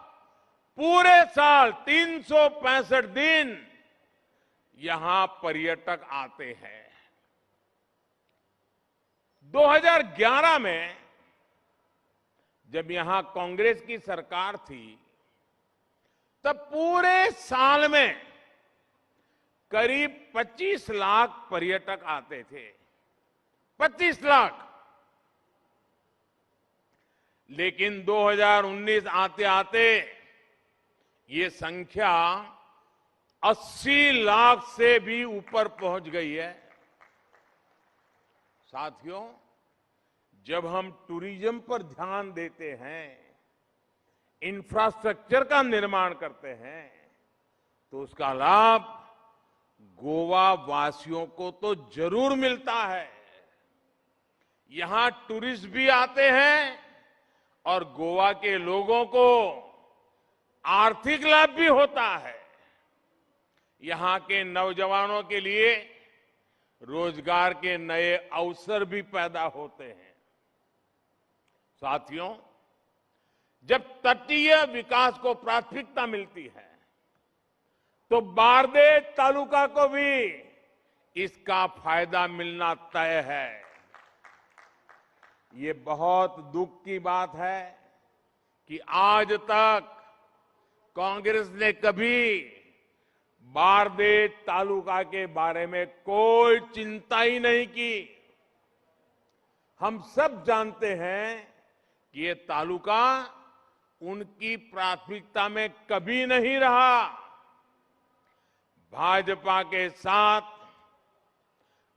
पूरे साल 365 दिन यहां पर्यटक आते हैं। 2011 में जब यहां कांग्रेस की सरकार थी, तब पूरे साल में करीब 25 लाख पर्यटक आते थे। 25 लाख। लेकिन 2019 आते आते ये संख्या 80 लाख से भी ऊपर पहुंच गई है। साथियों, जब हम टूरिज्म पर ध्यान देते हैं, इंफ्रास्ट्रक्चर का निर्माण करते हैं, तो उसका लाभ गोवा वासियों को तो जरूर मिलता है। यहां टूरिस्ट भी आते हैं और गोवा के लोगों को आर्थिक लाभ भी होता है। यहां के नौजवानों के लिए रोजगार के नए अवसर भी पैदा होते हैं। साथियों, जब तटीय विकास को प्राथमिकता मिलती है तो बारदेज तालुका को भी इसका फायदा मिलना तय है। ये बहुत दुख की बात है कि आज तक कांग्रेस ने कभी बारदेज तालुका के बारे में कोई चिंता ही नहीं की। हम सब जानते हैं कि ये तालुका उनकी प्राथमिकता में कभी नहीं रहा। भाजपा के साथ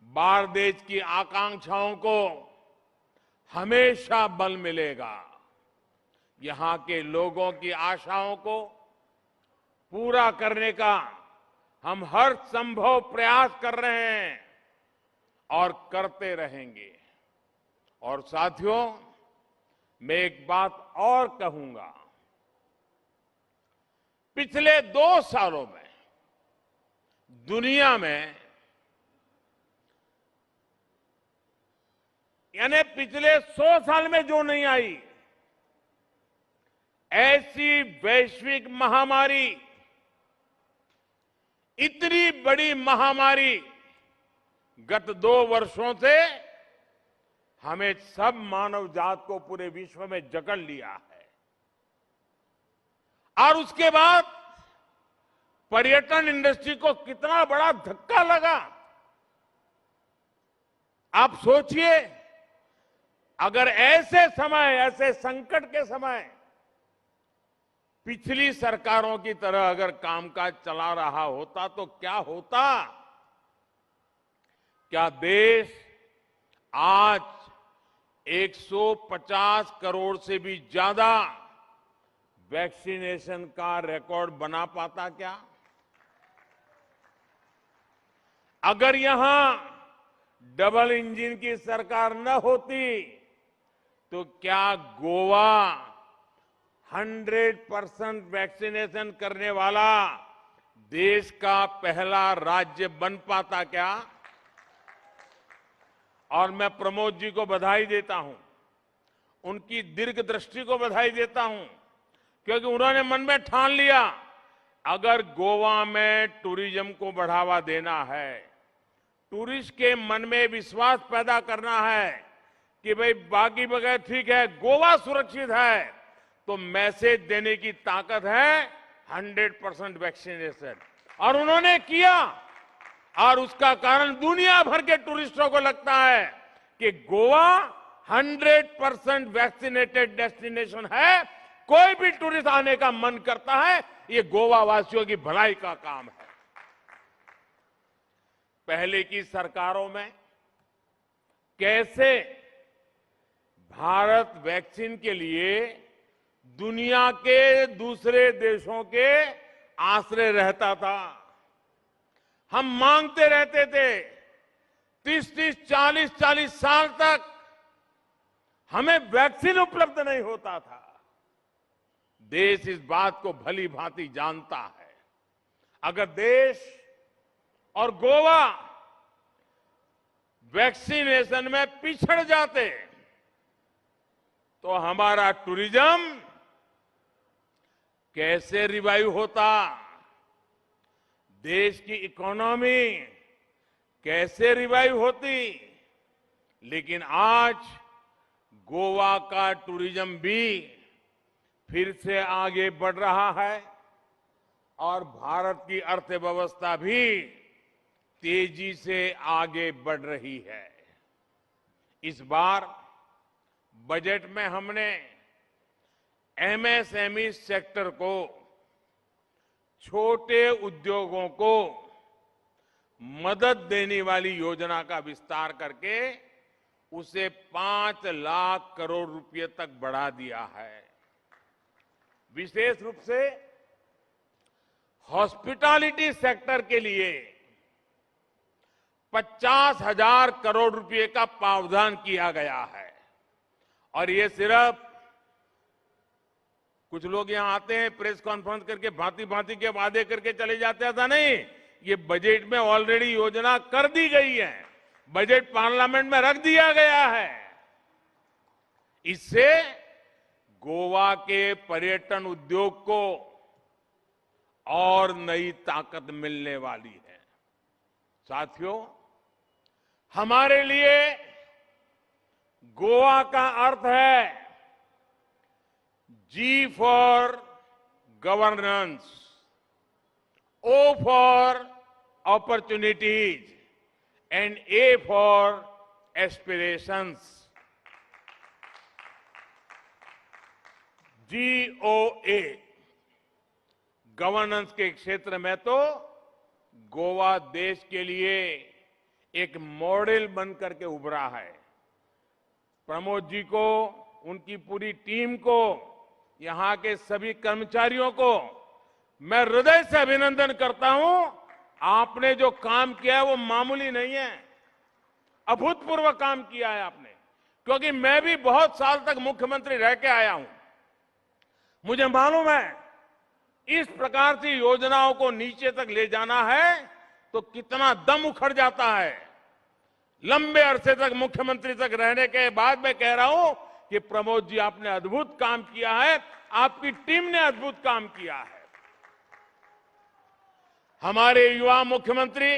बारदेज की आकांक्षाओं को हमेशा बल मिलेगा। यहां के लोगों की आशाओं को पूरा करने का हम हर संभव प्रयास कर रहे हैं और करते रहेंगे। और साथियों, मैं एक बात और कहूंगा। पिछले 2 सालों में दुनिया में, यानी पिछले 100 साल में जो नहीं आई, ऐसी वैश्विक महामारी इतनी बड़ी महामारी गत 2 वर्षों से हमें सब मानव जात को पूरे विश्व में जकड़ लिया है। और उसके बाद पर्यटन इंडस्ट्री को कितना बड़ा धक्का लगा। आप सोचिए, अगर ऐसे समय, ऐसे संकट के समय पिछली सरकारों की तरह अगर कामकाज चला रहा होता तो क्या होता। क्या देश आज 150 करोड़ से भी ज्यादा वैक्सीनेशन का रिकॉर्ड बना पाता क्या? अगर यहां डबल इंजन की सरकार न होती तो क्या गोवा 100% वैक्सीनेशन करने वाला देश का पहला राज्य बन पाता क्या? और मैं प्रमोद जी को बधाई देता हूं, उनकी दीर्घ दृष्टि को बधाई देता हूं, क्योंकि उन्होंने मन में ठान लिया, अगर गोवा में टूरिज्म को बढ़ावा देना है, टूरिस्ट के मन में विश्वास पैदा करना है कि भाई बाकी बगैर ठीक है, गोवा सुरक्षित है, तो मैसेज देने की ताकत है 100% वैक्सीनेशन। और उन्होंने किया, और उसका कारण दुनिया भर के टूरिस्टों को लगता है कि गोवा 100% वैक्सीनेटेड डेस्टिनेशन है। कोई भी टूरिस्ट आने का मन करता है, ये गोवा वासियों की भलाई का काम है। पहले की सरकारों में कैसे भारत वैक्सीन के लिए दुनिया के दूसरे देशों के आश्रय रहता था। हम मांगते रहते थे, 30-30, 40-40 साल तक हमें वैक्सीन उपलब्ध नहीं होता था। देश इस बात को भली भांति जानता है। अगर देश और गोवा वैक्सीनेशन में पिछड़ जाते तो हमारा टूरिज्म कैसे रिवाइव होता, देश की इकोनॉमी कैसे रिवाइव होती। लेकिन आज गोवा का टूरिज्म भी फिर से आगे बढ़ रहा है और भारत की अर्थव्यवस्था भी तेजी से आगे बढ़ रही है। इस बार बजट में हमने एमएसएमई सेक्टर को, छोटे उद्योगों को मदद देने वाली योजना का विस्तार करके उसे 5 लाख करोड़ रुपए तक बढ़ा दिया है। विशेष रूप से हॉस्पिटैलिटी सेक्टर के लिए 50,000 करोड़ रुपए का प्रावधान किया गया है। और ये सिर्फ कुछ लोग यहां आते हैं, प्रेस कॉन्फ्रेंस करके भांति भांति के वादे करके चले जाते हैं, ऐसा नहीं। ये बजट में ऑलरेडी योजना कर दी गई है, बजट पार्लियामेंट में रख दिया गया है। इससे गोवा के पर्यटन उद्योग को और नई ताकत मिलने वाली है। साथियों, हमारे लिए गोवा का अर्थ है G for governance, O for opportunities and A for aspirations. GOA, governance के क्षेत्र में तो गोवा देश के लिए एक मॉडल बनकर के उभरा है। प्रमोद जी को, उनकी पूरी टीम को, यहां के सभी कर्मचारियों को मैं हृदय से अभिनंदन करता हूं। आपने जो काम किया है वो मामूली नहीं है, अभूतपूर्व काम किया है आपने। क्योंकि मैं भी बहुत साल तक मुख्यमंत्री रह के आया हूं, मुझे मालूम है इस प्रकार की योजनाओं को नीचे तक ले जाना है तो कितना दम उखड़ जाता है। लंबे अरसे तक मुख्यमंत्री तक रहने के बाद मैं कह रहा हूं कि प्रमोद जी, आपने अद्भुत काम किया है, आपकी टीम ने अद्भुत काम किया है। हमारे युवा मुख्यमंत्री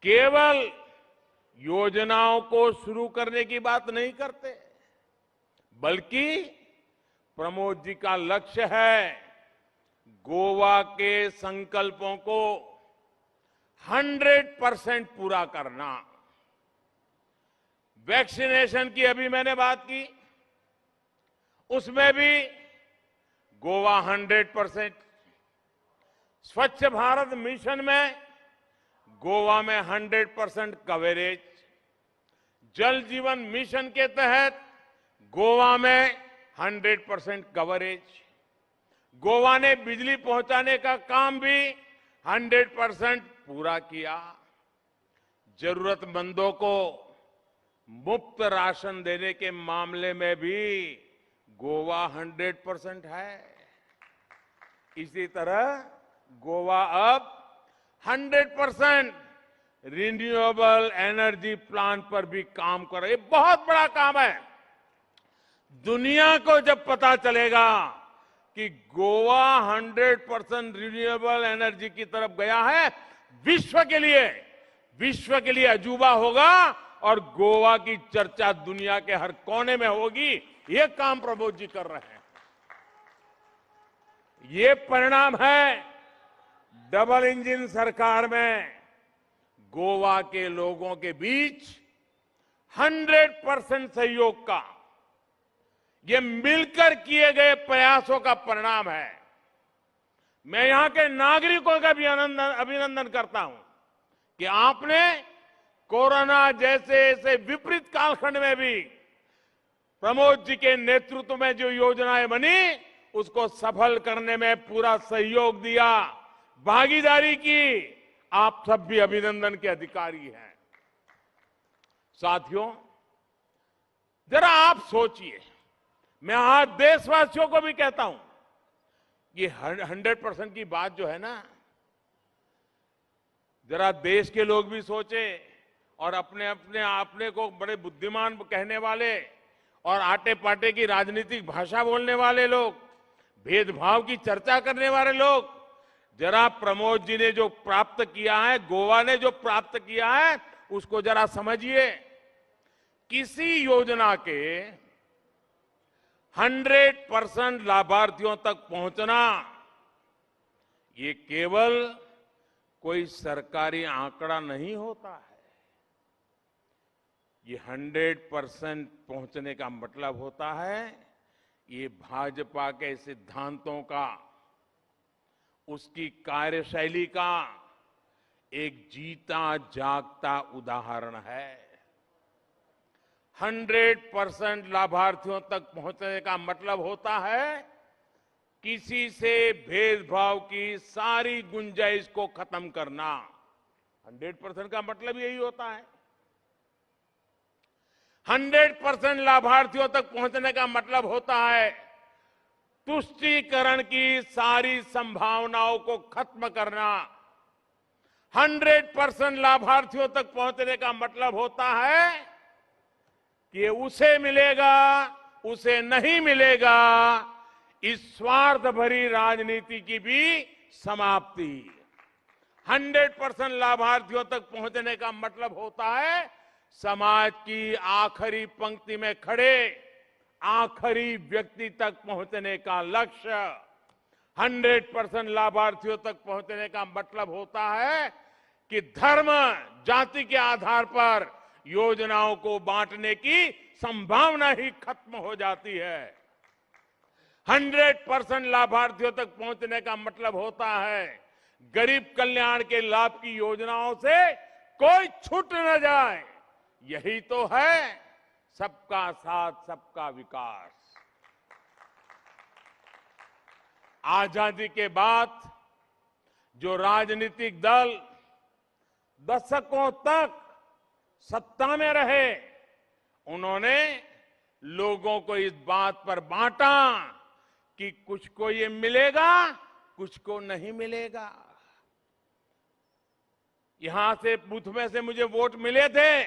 केवल योजनाओं को शुरू करने की बात नहीं करते, बल्कि प्रमोद जी का लक्ष्य है गोवा के संकल्पों को 100% पूरा करना। वैक्सीनेशन की अभी मैंने बात की, उसमें भी गोवा 100%, स्वच्छ भारत मिशन में गोवा में 100% कवरेज, जल जीवन मिशन के तहत गोवा में 100% कवरेज, गोवा ने बिजली पहुंचाने का काम भी 100% पूरा किया, जरूरतमंदों को मुफ्त राशन देने के मामले में भी गोवा 100% है। इसी तरह गोवा अब 100% रिन्यूएबल एनर्जी प्लांट पर भी काम कर रही है। बहुत बड़ा काम है। दुनिया को जब पता चलेगा कि गोवा 100% रिन्यूएबल एनर्जी की तरफ गया है, विश्व के लिए अजूबा होगा और गोवा की चर्चा दुनिया के हर कोने में होगी। ये काम प्रमोद जी कर रहे हैं। ये परिणाम है डबल इंजन सरकार में गोवा के लोगों के बीच 100% सहयोग का। ये मिलकर किए गए प्रयासों का परिणाम है। मैं यहां के नागरिकों का भी अभिनंदन करता हूं कि आपने कोरोना जैसे ऐसे विपरीत कालखंड में भी प्रमोद जी के नेतृत्व में जो योजनाएं बनी उसको सफल करने में पूरा सहयोग दिया, भागीदारी की। आप सब भी अभिनंदन के अधिकारी हैं। साथियों, जरा आप सोचिए, मैं आज देशवासियों को भी कहता हूं, ये 100% की बात जो है ना, जरा देश के लोग भी सोचे और अपने को बड़े बुद्धिमान कहने वाले और आटे पाटे की राजनीतिक भाषा बोलने वाले लोग, भेदभाव की चर्चा करने वाले लोग, जरा प्रमोद जी ने जो प्राप्त किया है, गोवा ने जो प्राप्त किया है, उसको जरा समझिए। किसी योजना के 100% लाभार्थियों तक पहुंचना, ये केवल कोई सरकारी आंकड़ा नहीं होता है। ये 100% पहुंचने का मतलब होता है ये भाजपा के सिद्धांतों का, उसकी कार्यशैली का एक जीता जागता उदाहरण है। 100% लाभार्थियों तक पहुंचने का मतलब होता है किसी से भेदभाव की सारी गुंजाइश को खत्म करना। 100% का मतलब यही होता है। 100% लाभार्थियों तक पहुंचने का मतलब होता है तुष्टीकरण की सारी संभावनाओं को खत्म करना। 100% लाभार्थियों तक पहुंचने का मतलब होता है कि उसे मिलेगा, उसे नहीं मिलेगा, इस स्वार्थ भरी राजनीति की भी समाप्ति। 100% लाभार्थियों तक पहुंचने का मतलब होता है समाज की आखिरी पंक्ति में खड़े आखिरी व्यक्ति तक पहुंचने का लक्ष्य। 100% लाभार्थियों तक पहुंचने का मतलब होता है कि धर्म, जाति के आधार पर योजनाओं को बांटने की संभावना ही खत्म हो जाती है। 100% लाभार्थियों तक पहुंचने का मतलब होता है गरीब कल्याण के लाभ की योजनाओं से कोई छूट न जाए। यही तो है सबका साथ, सबका विकास। आजादी के बाद जो राजनीतिक दल दशकों तक सत्ता में रहे, उन्होंने लोगों को इस बात पर बांटा कि कुछ को ये मिलेगा, कुछ को नहीं मिलेगा। यहां से बूथ में से मुझे वोट मिले थे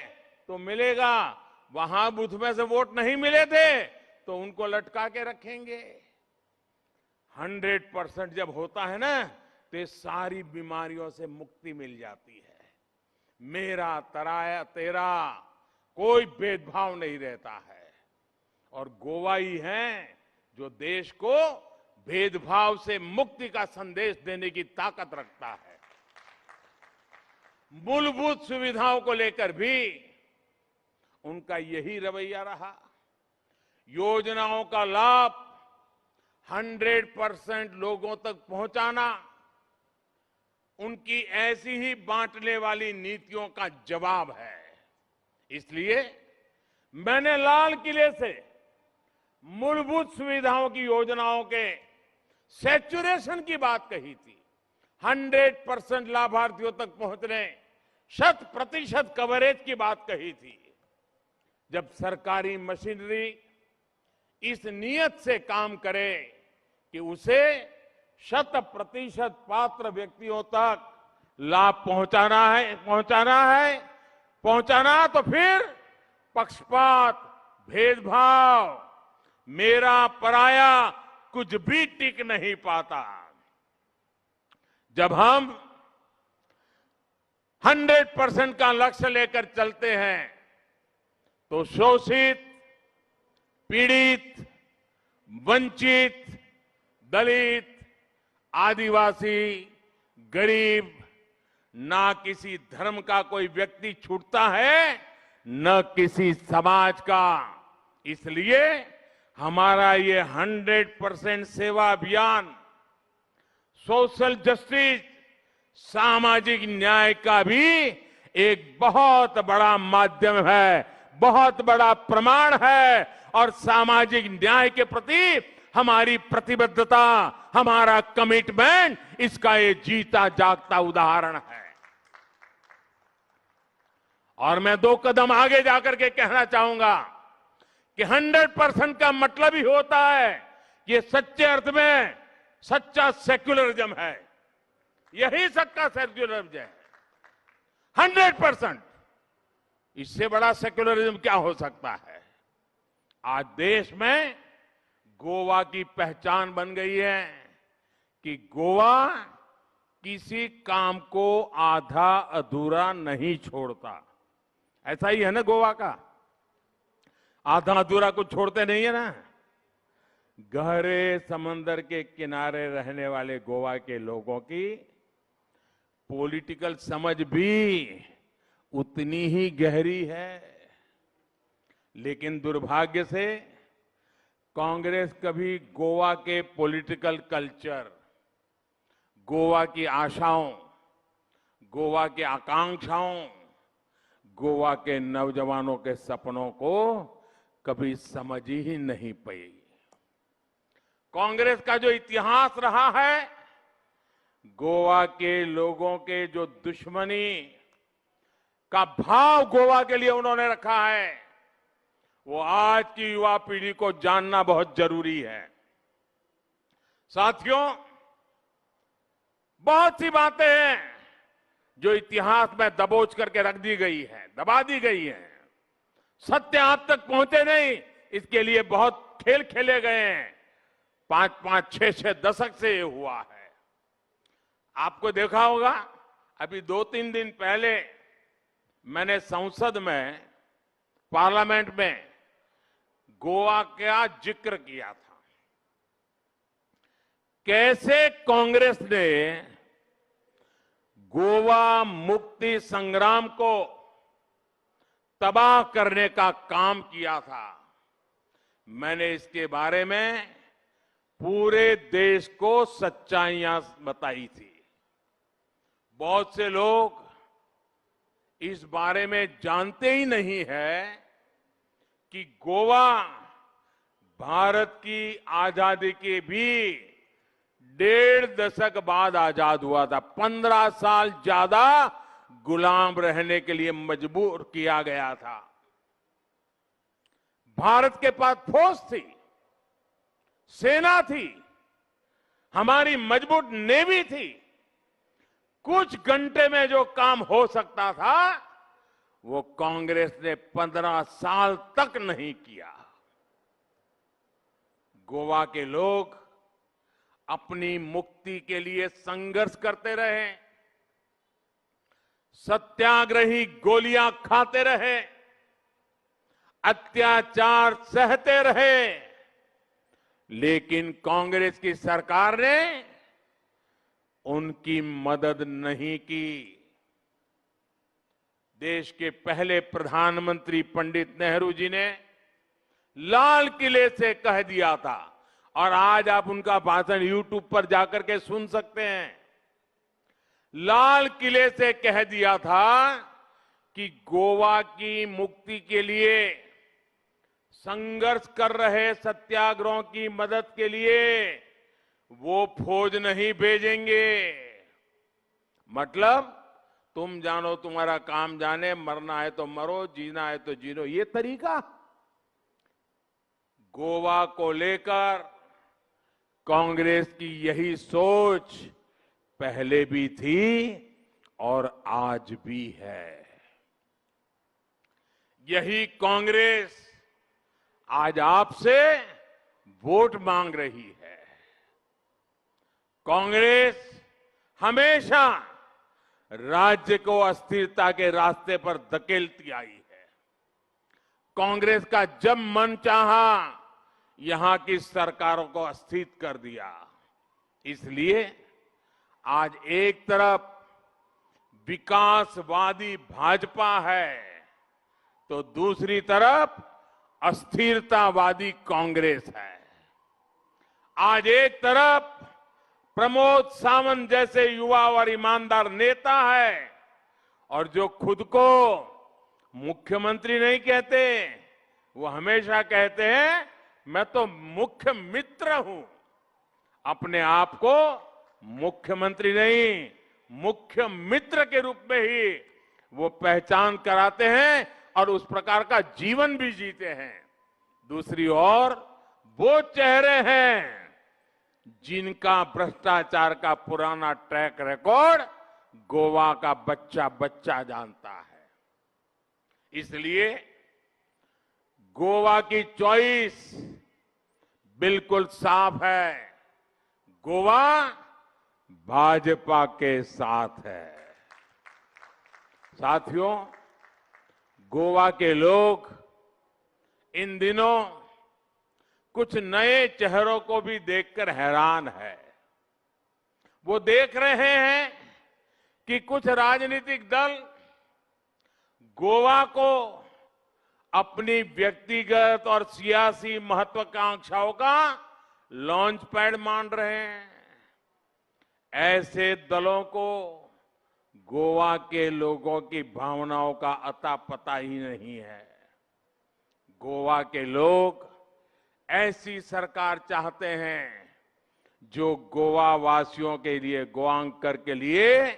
तो मिलेगा, वहां बूथ में से वोट नहीं मिले थे तो उनको लटका के रखेंगे। 100% जब होता है ना, तो सारी बीमारियों से मुक्ति मिल जाती है। मेरा तराया तेरा कोई भेदभाव नहीं रहता है। और गोवा ही है जो देश को भेदभाव से मुक्ति का संदेश देने की ताकत रखता है। मूलभूत सुविधाओं को लेकर भी उनका यही रवैया रहा। योजनाओं का लाभ 100% लोगों तक पहुंचाना उनकी ऐसी ही बांटने वाली नीतियों का जवाब है। इसलिए मैंने लाल किले से मूलभूत सुविधाओं की योजनाओं के सैचुरेशन की बात कही थी। 100% लाभार्थियों तक पहुंचने, 100% कवरेज की बात कही थी। जब सरकारी मशीनरी इस नियत से काम करे कि उसे 100% पात्र व्यक्तियों तक लाभ पहुंचाना तो फिर पक्षपात, भेदभाव, मेरा पराया कुछ भी टिक नहीं पाता। जब हम 100% का लक्ष्य लेकर चलते हैं तो शोषित, पीड़ित, वंचित, दलित, आदिवासी, गरीब, ना किसी धर्म का कोई व्यक्ति छूटता है, न किसी समाज का। इसलिए हमारा ये 100% सेवा अभियान सोशल जस्टिस, सामाजिक न्याय का भी एक बहुत बड़ा माध्यम है, बहुत बड़ा प्रमाण है। और सामाजिक न्याय के प्रति हमारी प्रतिबद्धता, हमारा कमिटमेंट इसका ये जीता जागता उदाहरण है। और मैं 2 कदम आगे जाकर के कहना चाहूंगा कि 100% का मतलब ही होता है कि ये सच्चे अर्थ में सच्चा सेक्युलरिज्म है। यही सच्चा सेक्युलरिज्म है, 100%। इससे बड़ा सेक्युलरिज्म क्या हो सकता है। आज देश में गोवा की पहचान बन गई है कि गोवा किसी काम को आधा अधूरा नहीं छोड़ता। ऐसा ही है ना, गोवा का आधा अधूरा कुछ छोड़ते नहीं है ना। गहरे समंदर के किनारे रहने वाले गोवा के लोगों की पॉलिटिकल समझ भी उतनी ही गहरी है। लेकिन दुर्भाग्य से कांग्रेस कभी गोवा के पॉलिटिकल कल्चर, गोवा की आशाओं, गोवा के आकांक्षाओं, गोवा के नौजवानों के सपनों को कभी समझ ही नहीं पाई। कांग्रेस का जो इतिहास रहा है, गोवा के लोगों के जो दुश्मनी का भाव गोवा के लिए उन्होंने रखा है, वो आज की युवा पीढ़ी को जानना बहुत जरूरी है। साथियों, बहुत सी बातें हैं जो इतिहास में दबोच करके रख दी गई है, दबा दी गई है। सत्य आप तक पहुंचे नहीं, इसके लिए बहुत खेल खेले गए हैं। 5-5, 6-6 दशक से ये हुआ है। आपको देखा होगा, अभी 2-3 दिन पहले मैंने संसद में, पार्लियामेंट में गोवा का जिक्र किया था। कैसे कांग्रेस ने गोवा मुक्ति संग्राम को तबाह करने का काम किया था। मैंने इसके बारे में पूरे देश को सच्चाइयां बताई थी। बहुत से लोग इस बारे में जानते ही नहीं है कि गोवा भारत की आजादी के भी 1.5 दशक बाद आजाद हुआ था। 15 साल ज्यादा गुलाम रहने के लिए मजबूर किया गया था। भारत के पास फौज थी, सेना थी, हमारी मजबूत नेवी थी। कुछ घंटे में जो काम हो सकता था, वो कांग्रेस ने 15 साल तक नहीं किया। गोवा के लोग अपनी मुक्ति के लिए संघर्ष करते रहे, सत्याग्रही गोलियां खाते रहे, अत्याचार सहते रहे, लेकिन कांग्रेस की सरकार ने उनकी मदद नहीं की। देश के पहले प्रधानमंत्री पंडित नेहरू जी ने लाल किले से कह दिया था, और आज आप उनका भाषण यूट्यूब पर जाकर के सुन सकते हैं। लाल किले से कह दिया था कि गोवा की मुक्ति के लिए संघर्ष कर रहे सत्याग्रहों की मदद के लिए वो फौज नहीं भेजेंगे। मतलब तुम जानो तुम्हारा काम जाने, मरना है तो मरो, जीना है तो जीनो, ये तरीका। गोवा को लेकर कांग्रेस की यही सोच पहले भी थी और आज भी है। यही कांग्रेस आज आपसे वोट मांग रही है। कांग्रेस हमेशा राज्य को अस्थिरता के रास्ते पर धकेलती आई है। कांग्रेस का जब मन चाहा यहां की सरकारों को अस्थिर कर दिया। इसलिए आज एक तरफ विकासवादी भाजपा है तो दूसरी तरफ अस्थिरतावादी कांग्रेस है। आज एक तरफ प्रमोद सावंत जैसे युवा और ईमानदार नेता है, और जो खुद को मुख्यमंत्री नहीं कहते, वो हमेशा कहते हैं मैं तो मुख्य मित्र हूं। अपने आप को मुख्यमंत्री नहीं, मुख्य मित्र के रूप में ही वो पहचान कराते हैं और उस प्रकार का जीवन भी जीते हैं। दूसरी ओर वो चेहरे हैं जिनका भ्रष्टाचार का पुराना ट्रैक रिकॉर्ड गोवा का बच्चा बच्चा जानता है। इसलिए गोवा की चॉइस बिल्कुल साफ है। गोवा भाजपा के साथ है। साथियों, गोवा के लोग इन दिनों कुछ नए चेहरों को भी देखकर हैरान है। वो देख रहे हैं कि कुछ राजनीतिक दल गोवा को अपनी व्यक्तिगत और सियासी महत्वाकांक्षाओं का लॉन्च पैड मान रहे हैं। ऐसे दलों को गोवा के लोगों की भावनाओं का अता पता ही नहीं है। गोवा के लोग ऐसी सरकार चाहते हैं जो गोवा वासियों के लिए, गोवांकर के लिए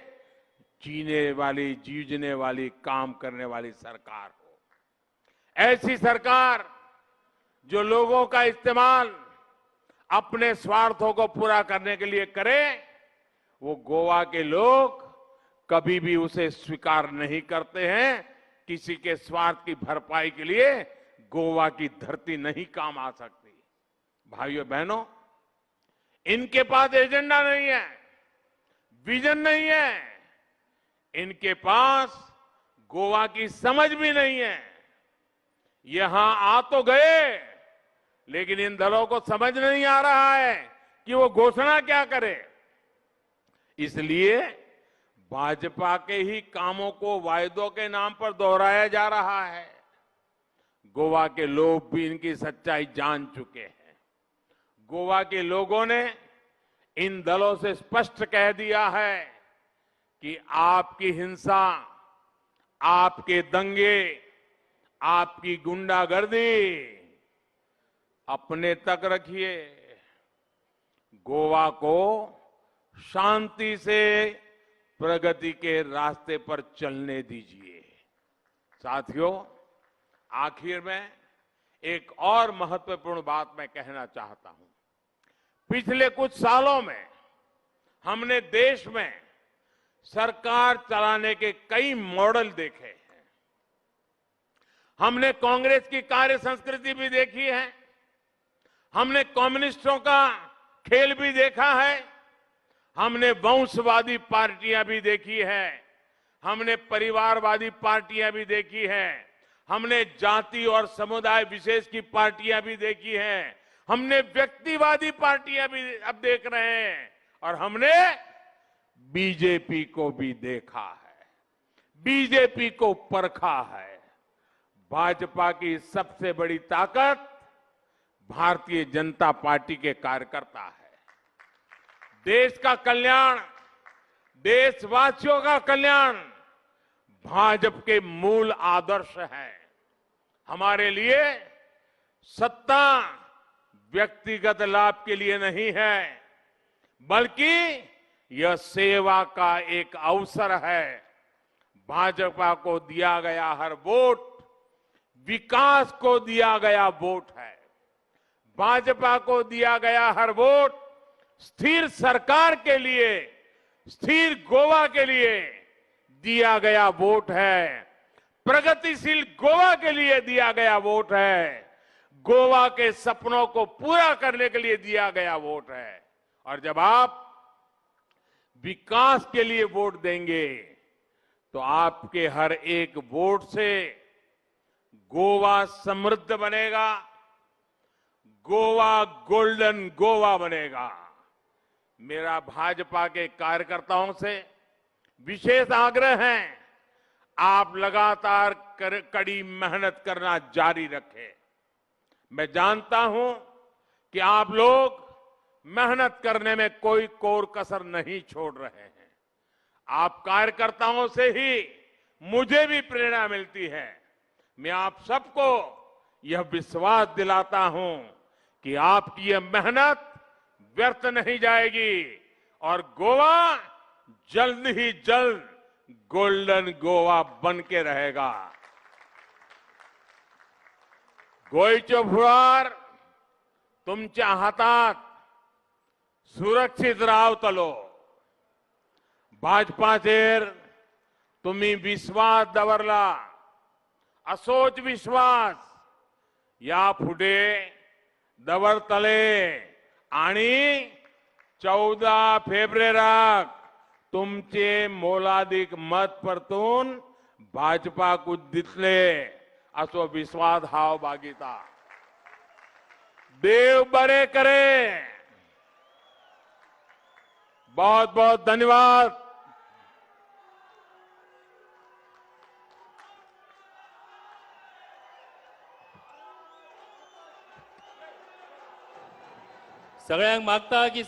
जीने वाली, जूझने वाली, काम करने वाली सरकार हो। ऐसी सरकार जो लोगों का इस्तेमाल अपने स्वार्थों को पूरा करने के लिए करे, वो गोवा के लोग कभी भी उसे स्वीकार नहीं करते हैं। किसी के स्वार्थ की भरपाई के लिए गोवा की धरती नहीं काम आ सकती। भाइयों बहनों, इनके पास एजेंडा नहीं है, विजन नहीं है, इनके पास गोवा की समझ भी नहीं है। यहां आ तो गए, लेकिन इन दलों को समझ नहीं आ रहा है कि वो घोषणा क्या करे। इसलिए भाजपा के ही कामों को वायदों के नाम पर दोहराया जा रहा है। गोवा के लोग भी इनकी सच्चाई जान चुके हैं। गोवा के लोगों ने इन दलों से स्पष्ट कह दिया है कि आपकी हिंसा, आपके दंगे, आपकी गुंडागर्दी अपने तक रखिए। गोवा को शांति से प्रगति के रास्ते पर चलने दीजिए। साथियों, आखिर में एक और महत्वपूर्ण बात मैं कहना चाहता हूं। पिछले कुछ सालों में हमने देश में सरकार चलाने के कई मॉडल देखे हैं। हमने कांग्रेस की कार्य संस्कृति भी देखी है। हमने कम्युनिस्टों का खेल भी देखा है, हमने वंशवादी पार्टियां भी देखी है, हमने परिवारवादी पार्टियां भी देखी है, हमने जाति और समुदाय विशेष की पार्टियां भी देखी हैं, हमने व्यक्तिवादी पार्टियां भी अब देख रहे हैं और हमने बीजेपी को भी देखा है, बीजेपी को परखा है। भाजपा की सबसे बड़ी ताकत भारतीय जनता पार्टी के कार्यकर्ता है। देश का कल्याण, देशवासियों का कल्याण भाजपा के मूल आदर्श है। हमारे लिए सत्ता व्यक्तिगत लाभ के लिए नहीं है, बल्कि यह सेवा का एक अवसर है। भाजपा को दिया गया हर वोट विकास को दिया गया वोट है। भाजपा को दिया गया हर वोट स्थिर सरकार के लिए, स्थिर गोवा के लिए दिया गया वोट है। प्रगतिशील गोवा के लिए दिया गया वोट है। गोवा के सपनों को पूरा करने के लिए दिया गया वोट है। और जब आप विकास के लिए वोट देंगे तो आपके हर एक वोट से गोवा समृद्ध बनेगा, गोवा गोल्डन गोवा बनेगा। मेरा भाजपा के कार्यकर्ताओं से विशेष आग्रह है, आप लगातार कड़ी मेहनत करना जारी रखें। मैं जानता हूं कि आप लोग मेहनत करने में कोई कोर कसर नहीं छोड़ रहे हैं। आप कार्यकर्ताओं से ही मुझे भी प्रेरणा मिलती है। मैं आप सबको यह विश्वास दिलाता हूं कि आपकी यह मेहनत व्यर्थ नहीं जाएगी और गोवा जल्द ही जल्द गोल्डन गोवा बन के रहेगा। गोयचे फुडार तुमच्या हातात सुरक्षित रावतलो। भाजपाचेर तुम्ही विश्वास दवरला, असोच विश्वास याफुटे दवरतले आणि 14 फेब्रुवारीक तुमचे मोलादीक मत परतून भाजपाकूच दितले असो विश्वास हांव बाळगिता। देव बरे करे। बहुत बहुत धन्यवाद। सगळ्यांक मागता की